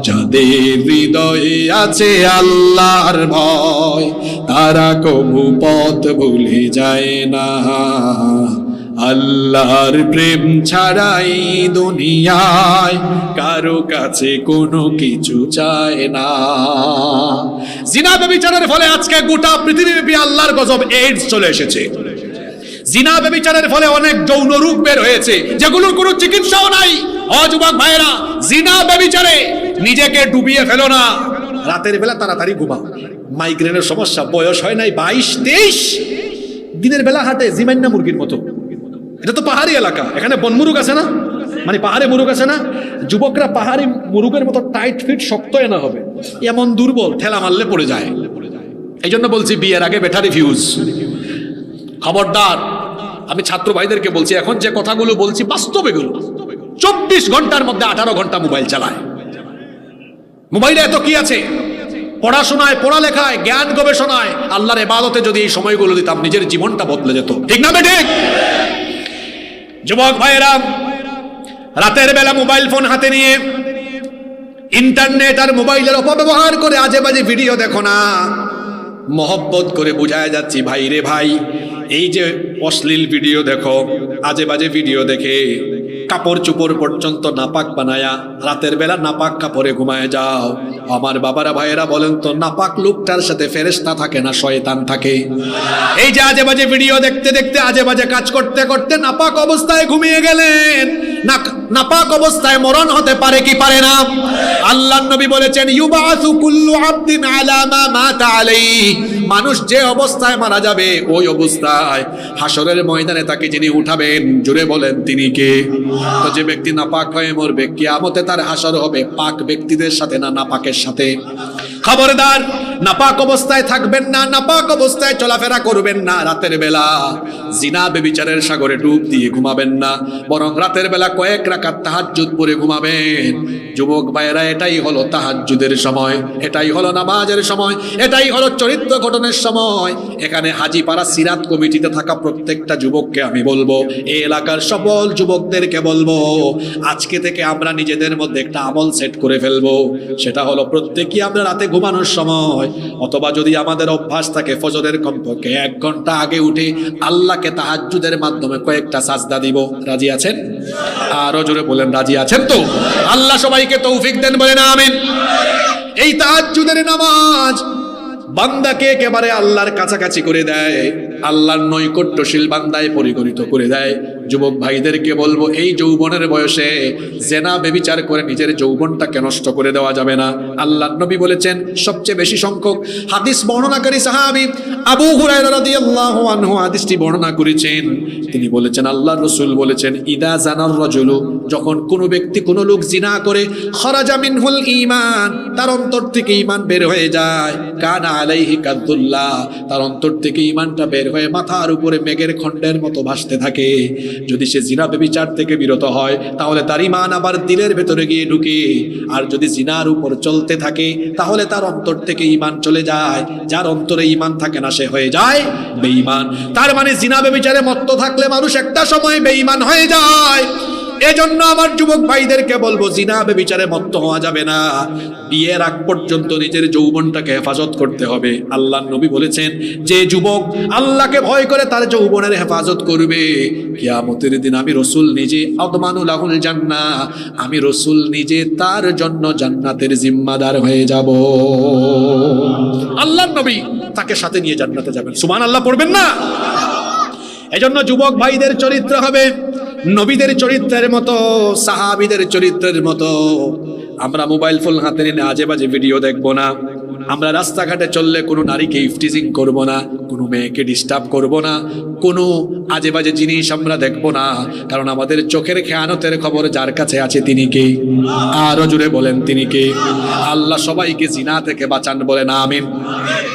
যাদের হৃদয়ে আছে আল্লাহর ভয়, তারা কবু পথ ভুলে যায় না। আল্লাহর প্রেম ছাড়াই দুনিয়ায় কারো কাছে কোনো কিছু চায় না। জিনা ব্যভিচারের ফলে আজকে গোটা পৃথিবীব্যাপী আল্লাহর গজব, এইডস চলে এসেছে। জিনা ব্যভিচারের ফলে অনেক যৌন রোগ বের হয়েছে, যেগুলোর কোনো চিকিৎসাও নাই। ও যুবক ভাইয়েরা, জিনা ব্যভিচারে নিজেকে ডুবিয়ে ফেলো না। রাতের বেলা তাড়াতাড়ি ঘুমাও। মাইগ্রেনের সমস্যা, বয়স হয় নাই 22-23, দিনের বেলা হাঁটে জিমাইন্না মুরগির মতো। এটা তো পাহাড়ি এলাকা, এখানে বনমুরুগ আছে না, মানে পাহাড়ে মুরুগ আছে না। যুবকরা পাহাড়ি মুরুগের মতো টাইট ফিট শক্ত এনা হবে, এমন দুর্বল, ঠেলা মারলে পড়ে যায়। এই জন্য বলছি বিয়ের আগে ব্যাটারি ফিউজ। খবরদার, আমি ছাত্র ভাইদেরকে বলছি, এখন যে কথাগুলো বলছি বাস্তব এগুলো। 24 ঘন্টার মধ্যে 18 ঘন্টা মোবাইল চালায়। মোবাইলে এত কি আছে? পড়াশোনায়, পড়ালেখায়, জ্ঞান গবেষণায়, আল্লাহর ইবাদতে যদি এই সময়গুলো দিতাম, নিজের জীবনটা বদলে যেত। ঠিক না বেঠিক? যুবক ভাইয়েরা, রাতের বেলা মোবাইল ফোন হাতে নিয়ে ইন্টারনেট আর মোবাইলের অপব্যবহার করে আজে বাজে ভিডিও দেখো না। মহব্বত করে বুঝায় যাচ্ছি, ভাই রে ভাই, এই যে অশ্লীল ভিডিও দেখো, আজে বাজে ভিডিও দেখে কাপড় চুপড় পর্যন্ত নাপাক বানায়া রাতের বেলা নাপাক কাপড়ে ঘুমায় যাও। আমার বাবারা ভাইয়েরা বলেন তো, নাপাক লোকটার সাথে ফেরেশতা থাকে না শয়তান থাকে? এই যে আজে বাজে ভিডিও দেখতে দেখতে, আজে বাজে কাজ করতে করতে নাপাক অবস্থায় ঘুমিয়ে গেলেন, নাপাক অবস্থায় মরণ হতে পারে কি পারে না? আল্লাহর নবী বলেছেন, ইউবাসু কুল্লু আবদিন আলা মা মাতা আলাইহি। মানুষ যে অবস্থায় মারা যাবে, ওই অবস্থায় হাসরের ময়দানে তাকে যিনি উঠাবেন, জুড়ে বলেন তিনি কে? তো যে ব্যক্তি নাপাক হয়ে মরবে, কিয়ামতে তার হাসর হবে পাক ব্যক্তিদের সাথে না নাপাকের সাথে। খবরদার, নাপাক অবস্থায় থাকবেন না, নাপাক অবস্থায় চলাফেরা করবেন না। রাতের বেলা জিনা ব্যভিচারের সাগরে ডুব দিয়ে ঘুমাবেন না, বরং রাতের বেলা কয়েক রাকাত তাহাজ্জুদ পড়ে ঘুমাবেন। যুবক ভাইয়েরা, এটাই হলো তাহাজ্জুদের সময়, এটাই হলো নামাজের সময়, এটাই হলো চরিত্র গঠনের সময়। এখানে হাজীপাড়া সিরাত কমিটিতে থাকা প্রত্যেকটা যুবককে আমি বলবো, এই এলাকার সকল যুবকদেরকে বলবো, আজকে থেকে আমরা নিজেদের মধ্যে একটা আমল সেট করে ফেলবো। সেটা হলো প্রত্যেকই আমরা রাতে ঘুমানোর সময়, অথবা যদি আমাদের অভ্যাস থাকে, ফজরের কমপক্ষে 1 ঘন্টা আগে উঠে আল্লাহকে তাহাজ্জুদের মাধ্যমে কয়েকটা সাজদা দিব। রাজি আছেন? আরো জোরে বলেন, রাজি আছেন তো? আল্লাহ সবাইকে তৌফিক দেন, বলেন আমিন। এই তাহাজ্জুদের নামাজ বান্দাকে একেবারে আল্লাহর কাছাকাছি করে দেয়, আল্লাহর নৈকট্যশীল বান্দায় পরিগণিত করে দেয়। যুবক ভাইদেরকে বলবো, এই যৌবনের বয়সে জেনা ব্যভিচার করে নিজের যৌবনটাকে নষ্ট করে দেওয়া যাবে না। আল্লাহর নবী বলেছেন, সবচেয়ে বেশি সংখ্যক হাদিস বর্ণনাকারী সাহাবী আবু হুরায়রা রাদিয়াল্লাহু আনহু হাদিসটি বর্ণনা করেছেন। তিনি বলেছেন, আল্লাহর রাসূল বলেছেন, ইদা জানার রাজুলু, যখন কোনো ব্যক্তি, কোনো লোক জিনা করে, খারাজা মিনহুল ঈমান, তার অন্তর থেকে ঈমান বের হয়ে যায়, কানা আলাইহি কাদুল্লাহ, তার অন্তর থেকে ঈমানটা বের হয়ে মাথার উপরে মেঘের খণ্ডের মতো ভাসতে থাকে। যদি সে জিনা ব্যভিচার থেকে বিরত হয় তাহলে তার ঈমান আবার দিলের ভেতরে গিয়ে ঢুকে, আর যদি জিনার উপর চলতে থাকে তাহলে তার অন্তর থেকে ঈমান চলে যায়। যার অন্তরে ঈমান থাকে না সে হয়ে যায় বেঈমান। তার মানে জিনা ব্যভিচারে মত্ত থাকলে মানুষ একটা সময় বেঈমান হয়ে যায়। এজন্য আমার যুবক ভাইদেরকে বলবো, জিনা ব্যভিচারে মত্ত হওয়া যাবে না। বিয়ের আগ পর্যন্ত নিজের যৌবনটাকে হেফাজত করতে হবে। আল্লাহর নবী বলেছেন, যে যুবক আল্লাহকে ভয় করে তার যৌবনের হেফাজত করবে, কিয়ামতের দিন আমি রাসূল নিজে আদমানু লাহুল জান্নাহ, আমি রাসূল নিজে তার জন্য জান্নাতের জিম্মাদার হয়ে যাব। আল্লাহর নবী তাকে সাথে নিয়ে জান্নাতে যাবেন। সুবহানাল্লাহ পড়বেন না? এজন্য যুবক ভাইদের চরিত্র হবে নবীদের চরিত্রের মতো, সাহাবীদের চরিত্রের মতো। আমরা মোবাইল ফোন হাতে নিয়ে আজে বাজে ভিডিও দেখব না। আমরা রাস্তাঘাটে চললে কোনো নারীকে ইফটিজিং করব না, কোনো মেয়েকে ডিস্টার্ব করব না, কোনো আজে বাজে জিনিস আমরা দেখব না। কারণ আমাদের চোখের খেয়ানতের খবর যার কাছে আছে তিনি কে? আরো জোরে বলেন, তিনি কে? আল্লাহ সবাইকে জিনা থেকে বাঁচান, বলেন আমিন।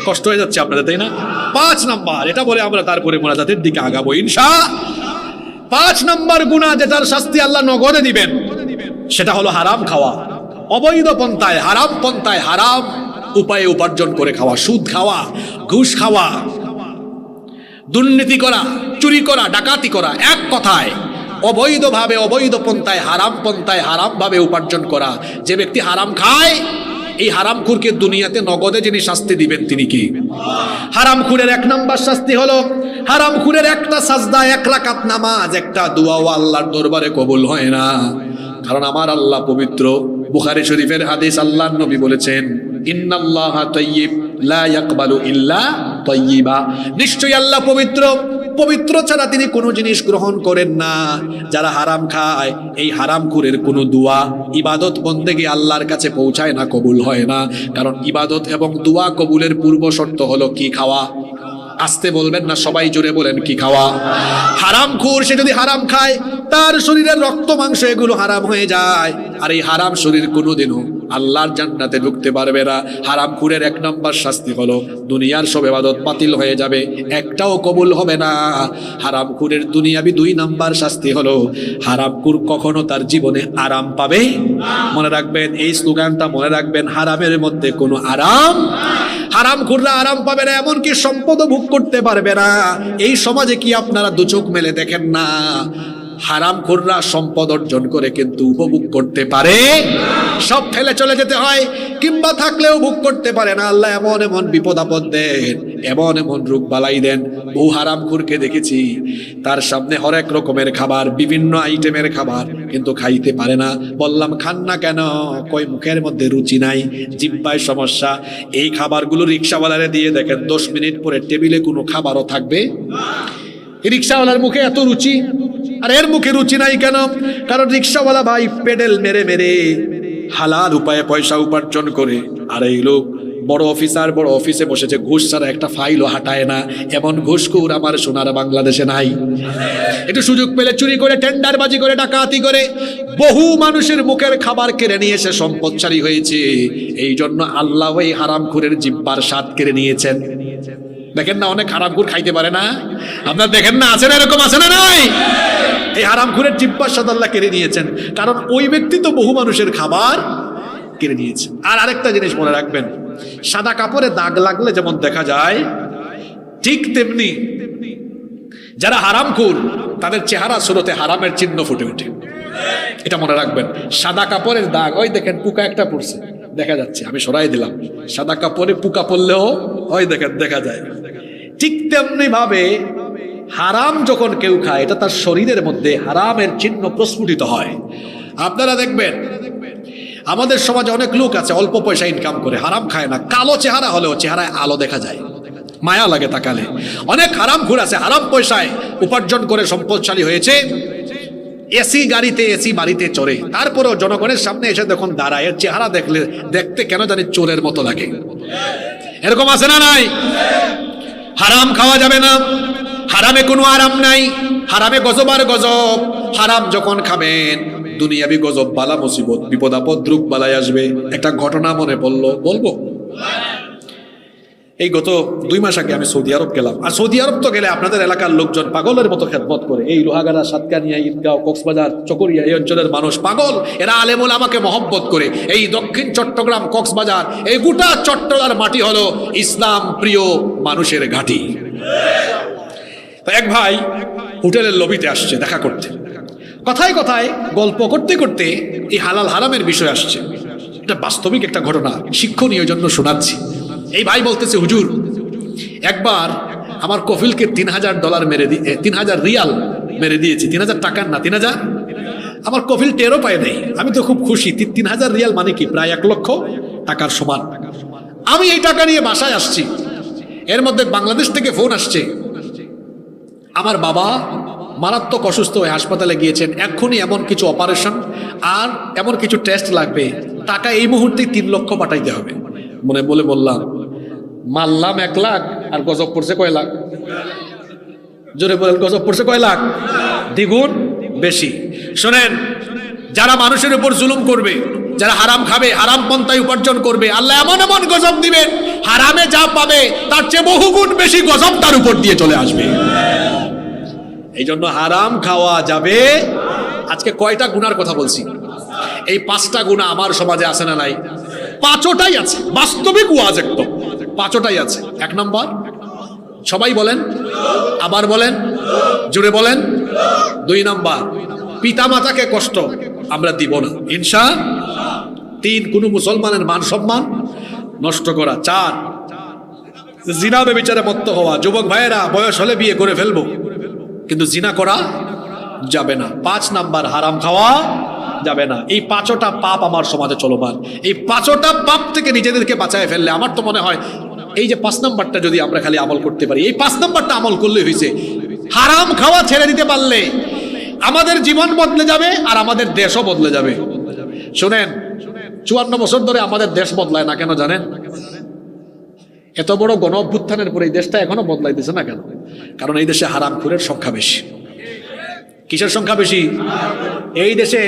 কষ্ট হয়ে যাচ্ছে আপনাদের, তাই না? 5 নাম্বার এটা বলে আমরা তারপরে মোনাজাতের দিকে আগাবো ইনশাআল্লাহ। 5 নাম্বার গুনাহ যেটার শাস্তি আল্লাহ নগদে দিবেন, সেটা হলো হারাম খাওয়া। অবৈধ পন্থায়, হারাম পন্থায়, হারাম উপায়ে উপার্জন করে খাওয়া। সুদ খাওয়া, ঘুষ খাওয়া, দুর্নীতি করা, চুরি করা, ডাকাতি করা, এক কথায় অবৈধভাবে, অবৈধ পন্থায়, হারাম ভাবে উপার্জন করা। যে ব্যক্তি হারাম খায়, এই হারামখোরকে দুনিয়াতে নগদে যিনি শাস্তি দিবেন তিনি কি? হারামখোরের 1 নাম্বার শাস্তি হলো, হারামখোরের একটা সাজদা, 1 রাকাত নামাজ, একটা দোয়াও আল্লাহর দরবারে কবুল হয় না। কারণ আমার আল্লাহ পবিত্র। বুখারী শরীফের হাদিস, আল্লাহর নবী বলেছেন, ইন্নাল্লাহা তাইয়্যিব লা ইয়াকবালু ইল্লা তাইয়্যিবা। নিশ্চয়ই আল্লাহ পবিত্র, পবিত্র ছাড়া তিনি কোনো জিনিস গ্রহণ করেন না। যারা হারাম খায়, এই হারামখোরের কোনো দোয়া, ইবাদত বন্দেগী আল্লাহর কাছে পৌঁছায় না, কবুল হয় না। কারণ ইবাদত এবং দোয়া কবুলের পূর্ব শর্ত হলো কি? খাওয়া। আসতে বলবেন না, সবাই জোরে বলেন, কি খাওয়া? হারামখোর সে যদি হারাম খায়, তার শরীরের রক্ত মাংস এগুলো হারাম হয়ে যায়। আর এই হারাম শরীর কোনোদিনও আল্লাহর জান্নাতে ঢুকতে পারবে না। হারামখোরের 1 নম্বর শাস্তি হলো, দুনিয়ার সব ইবাদত বাতিল হয়ে যাবে, একটাও কবুল হবে না। হারামখোরের দুনিয়াবি 2 নম্বর শাস্তি হলো, হারামখোর কখনো তার জীবনে আরাম পাবে। মনে রাখবেন এই স্লোগানটা, মনে রাখবেন, হারামের মধ্যে কোনো আরাম। হারামখোররা আরাম পাবে না, এমনকি সম্পদও ভোগ করতে পারবে না। এই সমাজে কি আপনারা 2 চোখ মেলে দেখেন না? হারামখোররা সম্পদ অর্জন করে কিন্তু উপভোগ করতে পারে, সব ফেলে চলে যেতে হয়, কিংবা থাকলেও ভোগ করতে পারে না। আল্লাহ এমন এমন বিপদ আপদ দেন, এমন এমন রোগ বালাই দেন। বহু হারামখোরকে দেখেছি, তার সামনে হরেক রকমের খাবার, বিভিন্ন আইটেমের খাবার, কিন্তু খাইতে পারে না। বললাম খান না কেন? কই মুখের মধ্যে রুচি নাই, জিহ্বায় সমস্যা। এই খাবারগুলো রিক্সাওয়ালারে দিয়ে দেখেন, 10 মিনিট পরে টেবিলে কোনো খাবারও থাকবে। রিক্সাওয়ালার মুখে এত রুচি, আর এর মুখে রুচি নাই কেন? কারণ রিক্সাওয়ালা ভাই পেডেল মেরে মেরে হালাল উপায়ে পয়সা উপার্জন করে, আর এই লোক বড় অফিসার, বড় অফিসে বসেছে, ঘুষ ছাড়া একটা ফাইলও হাঁটায় না। এমন ঘুষখোর আমার সোনার বাংলাদেশে নাই। একটু সুযোগ পেলে চুরি করে, টেন্ডারবাজি করে, ডাকাতি করে বহু মানুষের মুখের খাবার কেড়ে নিয়ে এসে সম্পদশালী হয়েছে। এই জন্য আল্লাহ ওই হারামখোরের জিহ্বার স্বাদ কেড়ে নিয়েছেন। দেখেন না, অনেক হারামখোর খাইতে পারে না? আপনার দেখেন না, আছে না এরকম, আছে না নাই? এই হারামখোরের জিহ্বার স্বাদ আল্লাহ কেড়ে নিয়েছেন, কারণ ওই ব্যক্তি তো বহু মানুষের খাবার কেড়ে নিয়েছে। আর আরেকটা জিনিস মনে রাখবেন, সাদা কাপড়ে দাগ লাগলে যেমন দেখা যায়, ঠিক তেমনি যারা হারামখোর তাদের চেহারা সুরতে হারামের চিহ্ন ফুটে ওঠে। এটা মনে রাখবেন। সাদা কাপড়ের দাগ, ওই দেখেন পোকা একটা পড়ছে, দেখা যাচ্ছে, আমি সরাই দিলাম। সাদা কাপড়ে পোকা পড়লেও ওই দেখেন দেখা যায়। ঠিক তেমনি ভাবে হারাম যখন কেউ খায়, এটা তার শরীরের মধ্যে হারামের চিহ্ন প্রস্ফুটিত হয়। আপনারা দেখবেন আমাদের সমাজে অনেক লোক আছে অল্প পয়সা ইনকাম করে, হারাম খায় না, কালো চেহারা হলেও চেহারায় আলো দেখা যায়, মায়া লাগে তাকালে। অনেক হারামখোর আছে, হারাম পয়সায় উপার্জন করে সম্পদশালী হয়েছে, এসি গাড়িতে, এসি বাড়িতে চড়ে, তারপরেও জনগণের সামনে এসে যখন দাঁড়ায়, এর চেহারা দেখলে দেখতে কেন জানি চোরের মতো লাগে। এরকম আছে না নাই? হারাম খাওয়া যাবে না, হারামে কোনো আরাম নাই, হারামে গজব আর গজব। হারাম যখন খাবেন, দুনিয়াবি গজব, বালা মুসিবত, বিপদ আপদ, রোগ বালাই আসবে। একটা ঘটনা মনে পড়লো, বলবো? এই গত 2 মাস আগে আমি সৌদি আরব গেলাম। আর সৌদি আরব তো গেলে আপনাদের এলাকার লোকজন পাগলের মতো খেদমত করে। এই লোহাগাড়া, সাতকানিয়া, ঈদগাঁও, কক্সবাজার, চকরিয়া এই অঞ্চলের মানুষ পাগল। এরা আলেমুল আমাকে মহব্বত করে। এই দক্ষিণ চট্টগ্রাম, কক্সবাজার, এই গোটা চট্টগ্রাম মাটি হলো ইসলাম প্রিয় মানুষের ঘাঁটি। তো এক ভাই হোটেলের লবিতে আসছে দেখা করতে। কথায় কথায় গল্প করতে করতে এই হালাল হারামের বিষয় আসছে। এটা বাস্তবিক একটা ঘটনা, শিক্ষণীয় জন্য শোনাচ্ছি। এই ভাই বলতেছে, হুজুর একবার আমার কফিলকে $3000 মেরে দিয়ে 3000 রিয়াল মেরে দিয়েছি। 3000 টাকার না, 3000। আমার কফিল টেরও পায় নাই। আমি তো খুব খুশি। 3000 রিয়াল মানে কি? প্রায় 1 লক্ষ টাকার সমান। আমি এই টাকা নিয়ে বাসায় আসছি। এর মধ্যে বাংলাদেশ থেকে ফোন আসছে, আমার বাবা মারাত্মক অসুস্থ হয়ে হাসপাতালে গিয়েছেন, এক্ষুনি এমন কিছু অপারেশন আর এমন কিছু টেস্ট লাগবে, টাকা এই মুহূর্তে 3 লক্ষ পাঠাইতে হবে। মনে বলে বললাম, মারলাম 1 লাখ আর গজব পড়ছে কয় লাখ? জোরে বলেন, গজব পড়ছে কয় লাখ? দ্বিগুণ বেশি। শোনেন, যারা মানুষের উপর জুলুম করবে, যারা হারাম খাবে, হারাম পন্থায় উপার্জন করবে, আল্লাহ এমন এমন গজব দিবেন, হারামে যা পাবে তার চেয়ে বহুগুণ বেশি গজব তার উপর দিয়ে চলে আসবে। এই জন্য হারাম খাওয়া যাবে। আজকে কয়টা গুনার কথা বলছি? এই 5টা গুনাহ আমার সমাজে আছে না নাই? 5টাই আছে। বাস্তবিক ওয়াজ একদম 5টাই আছে। 1 নম্বর, সবাই বলেন, আবার বলেন, জুড়ে বলেন। 2 নম্বর, পিতা মাতাকে কষ্ট আমরা দিব না ইনশাআল্লাহ। 3, কোনো মুসলমানের মান সম্মান নষ্ট করা। 4, জিনা ব্যভিচারে মত্ত হওয়া। যুবক ভাইয়েরা, বয়স হলে বিয়ে করে ফেলবো, কিন্তু জিনা করা যাবে না। 5 নাম্বার, হারাম খাওয়া যাবে না। এই 5টা পাপ আমার সমাজে চলমান। এই 5টা পাপ থেকে নিজেদেরকে বাঁচায় ফেললে আমার তো মনে হয় এই যে 5 নাম্বারটা যদি আমরা খালি আমল করতে পারি, এই 5 নাম্বারটা আমল করলে হয়েছে। হারাম খাওয়া ছেড়ে দিতে পারলে আমাদের জীবন বদলে যাবে আর আমাদের দেশও বদলে যাবে। শুনেন, 54 বছর ধরে আমাদের দেশ বদলায় না কেন জানেন? এত বড় গণ অভ্যুত্থানের পরে এই দেশটা এখনো বদলাইতেছে না কেন? কারণ এই দেশে হারামখোরের সংখ্যা বেশি। কিসের সংখ্যা বেশি? এই দেশে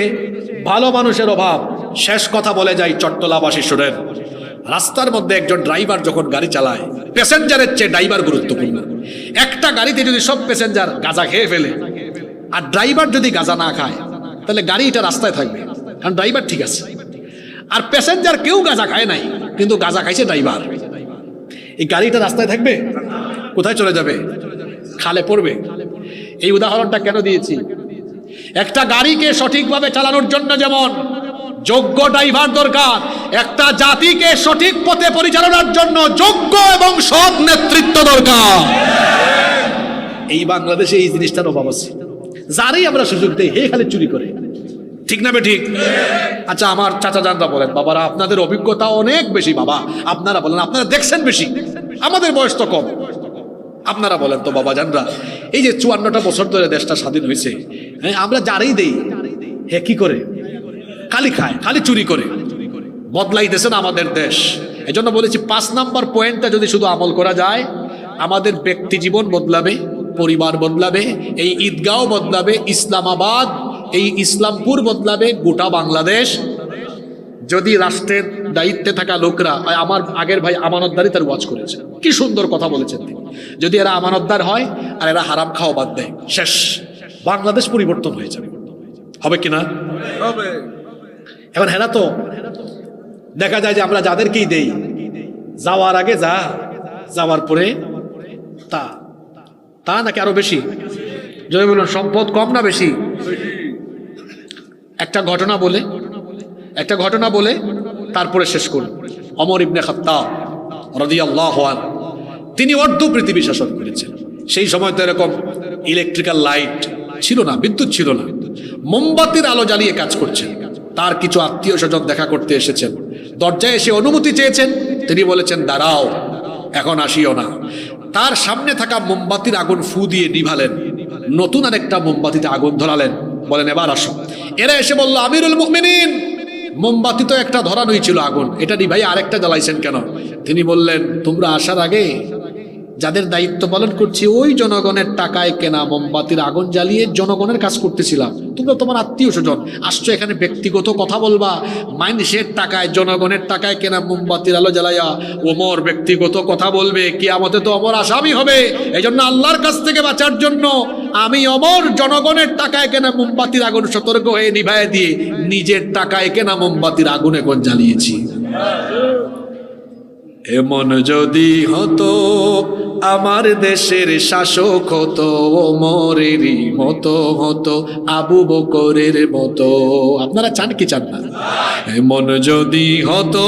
ভালো মানুষের অভাব। শেষ কথা বলে যাই চট্টলাবাসী, শুনেন, রাস্তার মধ্যে একজন ড্রাইভার যখন গাড়ি চালায়, প্যাসেঞ্জারের চেয়ে ড্রাইভার গুরুত্বপূর্ণ। একটা গাড়িতে যদি সব প্যাসেঞ্জার গাঁজা খেয়ে ফেলে আর ড্রাইভার যদি গাঁজা না খায়, তাহলে গাড়িটা রাস্তায় থাকবে, কারণ ড্রাইভার ঠিক আছে। আর প্যাসেঞ্জার কেউ গাঁজা খায় নাই, কিন্তু গাঁজা খাইছে ড্রাইভার, এই গাড়িটা রাস্তায় থাকবে? কোথায় চলে যাবে? খালে পড়বে। এই উদাহরণটা কেন দিয়েছি? একটা গাড়িকে সঠিকভাবে চালানোর জন্য যেমন যোগ্য ড্রাইভার দরকার, একটা জাতিকে সঠিক পথে পরিচালনার জন্য যোগ্য এবং সৎ নেতৃত্ব দরকার। এই বাংলাদেশে এই জিনিসটার অভাব আছে। যারই আমরা সুযোগ দেই, হে খালি চুরি করে। ঠিক না বে ঠিক? আচ্ছা, আমার চাচা জানরা বলেন, বাবারা আপনাদের অভিজ্ঞতা অনেক বেশি, বাবা আপনারা বলেন, আপনারা দেখছেন বেশি, আমাদের বয়স তো কম। আপনারা বলেন তো বাবা জানরা, এই যে 54টা বছর ধরে দেশটা স্বাধীন হয়েছে, হ্যাঁ, আমরা যারাই দেই, হে কি করে? খালি খায়, খালি চুরি করে। বদলাইতেছে না আমাদের দেশ। এই জন্য বলেছি 5 নাম্বার পয়েন্টটা যদি শুধু আমল করা যায়, আমাদের ব্যক্তি জীবন বদলাবে, পরিবার বদলাবে, এই ঈদগাঁও বদলাবে, ইসলামাবাদ, এই ইসলামপুর বদলাবে, গোটা বাংলাদেশ। যদি রাষ্ট্রের দায়িত্বে থাকা লোকরা, আমার আগের ভাই আমানতদারি তার ওয়াজ করেছে, কি সুন্দর কথা বলেছেন তিনি, যদি এরা আমানতদার হয় আর এরা হারাম খাওয়া বাদ দেয়, শেষ, বাংলাদেশ পরিবর্তন হয়ে যাবে। হবে কিনা? হবে। এখন হ্যাঁ তো দেখা যায় যে আমরা যাদেরকেই দেই, যাওয়ার আগে যা, যাওয়ার পরে তা তা নাকি আরো বেশি? যদি বলুন, সম্পদ কম না বেশি? একটা ঘটনা বলে তারপরে শেষ করুন। ওমর ইবনে খাত্তাব রাদিয়াল্লাহু আনহু, তিনি অর্ধ পৃথিবী শাসন করেছেন। সেই সময় তো এরকম ইলেকট্রিক্যাল লাইট ছিল না, বিদ্যুৎ ছিল না, মোমবাতির আলো জ্বালিয়ে কাজ করছেন। তার কিছু আত্মীয় স্বজন দেখা করতে এসেছেন, দরজায় এসে অনুমতি চেয়েছেন, তিনি বলেছেন দাঁড়াও, এখন আসিও না। তার সামনে থাকা মোমবাতির আগুন ফু দিয়ে নিভালেন, নতুন আরেকটা মোমবাতিতে আগুন ধরালেন, বলেন এবার আসো। এরা এসে বলল, আমিরুল মুমিনিন, মোমবাতি তো একটা ধরানোই ছিল আগুন, এটা নিভাই আরেকটা জ্বালাইছেন কেন? তিনি বললেন, তোমরা আসার আগে যাদের দায়িত্ব পালন করছি ওই জনগণের টাকায় কেনা মোমবাতির আগুন জ্বালিয়ে জনগণের কাজ করতেছিলাম। তোমরা তোমার আত্মীয় স্বজন আসছো এখানে ব্যক্তিগত কথা বলবা, মানুষের টাকায় জনগণের টাকায় কেনা মোমবাতির আলো জ্বালাইয়া ওমর ব্যক্তিগত কথা বলবে, কিয়ামতে তো ওমর আসামি হবে। এই জন্য আল্লাহর কাছ থেকে বাঁচার জন্য আমি ওমর জনগণের টাকায় কেনা মোমবাতির আগুন সতর্ক হয়ে নিভায় দিয়ে নিজের টাকায় কেনা মোমবাতির আগুন এখন জ্বালিয়েছি। এমন যদি হতো আমার দেশের শাসক হতো ওমরেরই মতো হতো, আবু বকরের মতো। আপনারা চান কি চান না? এমন যদি হতো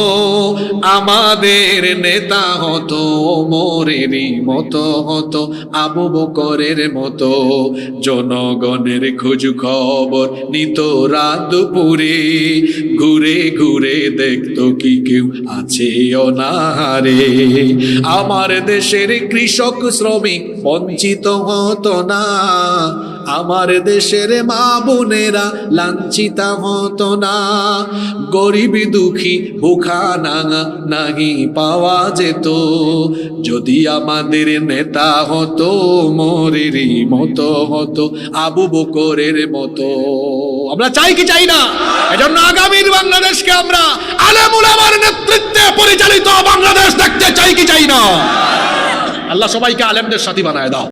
আমাদের নেতা হতো ওমরেরই মতো হতো, আবু বকরের মতো। জনগণের খোঁজ খবর নিত রাত দুপুরে, ঘুরে ঘুরে দেখতো কি কেউ আছে অনাহারে। আমার দেশের কৃষক শ্রমিক বঞ্চিত হতো না, আমার দেশের মা বোনেরা লাঞ্ছিত হতো না। গরিব দুঃখী ভুখা নাঙা নাহি পাওয়া যেত, যদি আমাদের নেতা হতো ওমরেরই মতো হতো, আবু বকরের মতো। আমরা চাই কি চাই না? এজন্য আগামীর বাংলাদেশকে আমরা আলেম উলামার নেতৃত্বে পরিচালিত বাংলাদেশ দেখতে চাই কি চাই না? আল্লাহ সবাইকে আলেমদের সাথী বানায় দাও।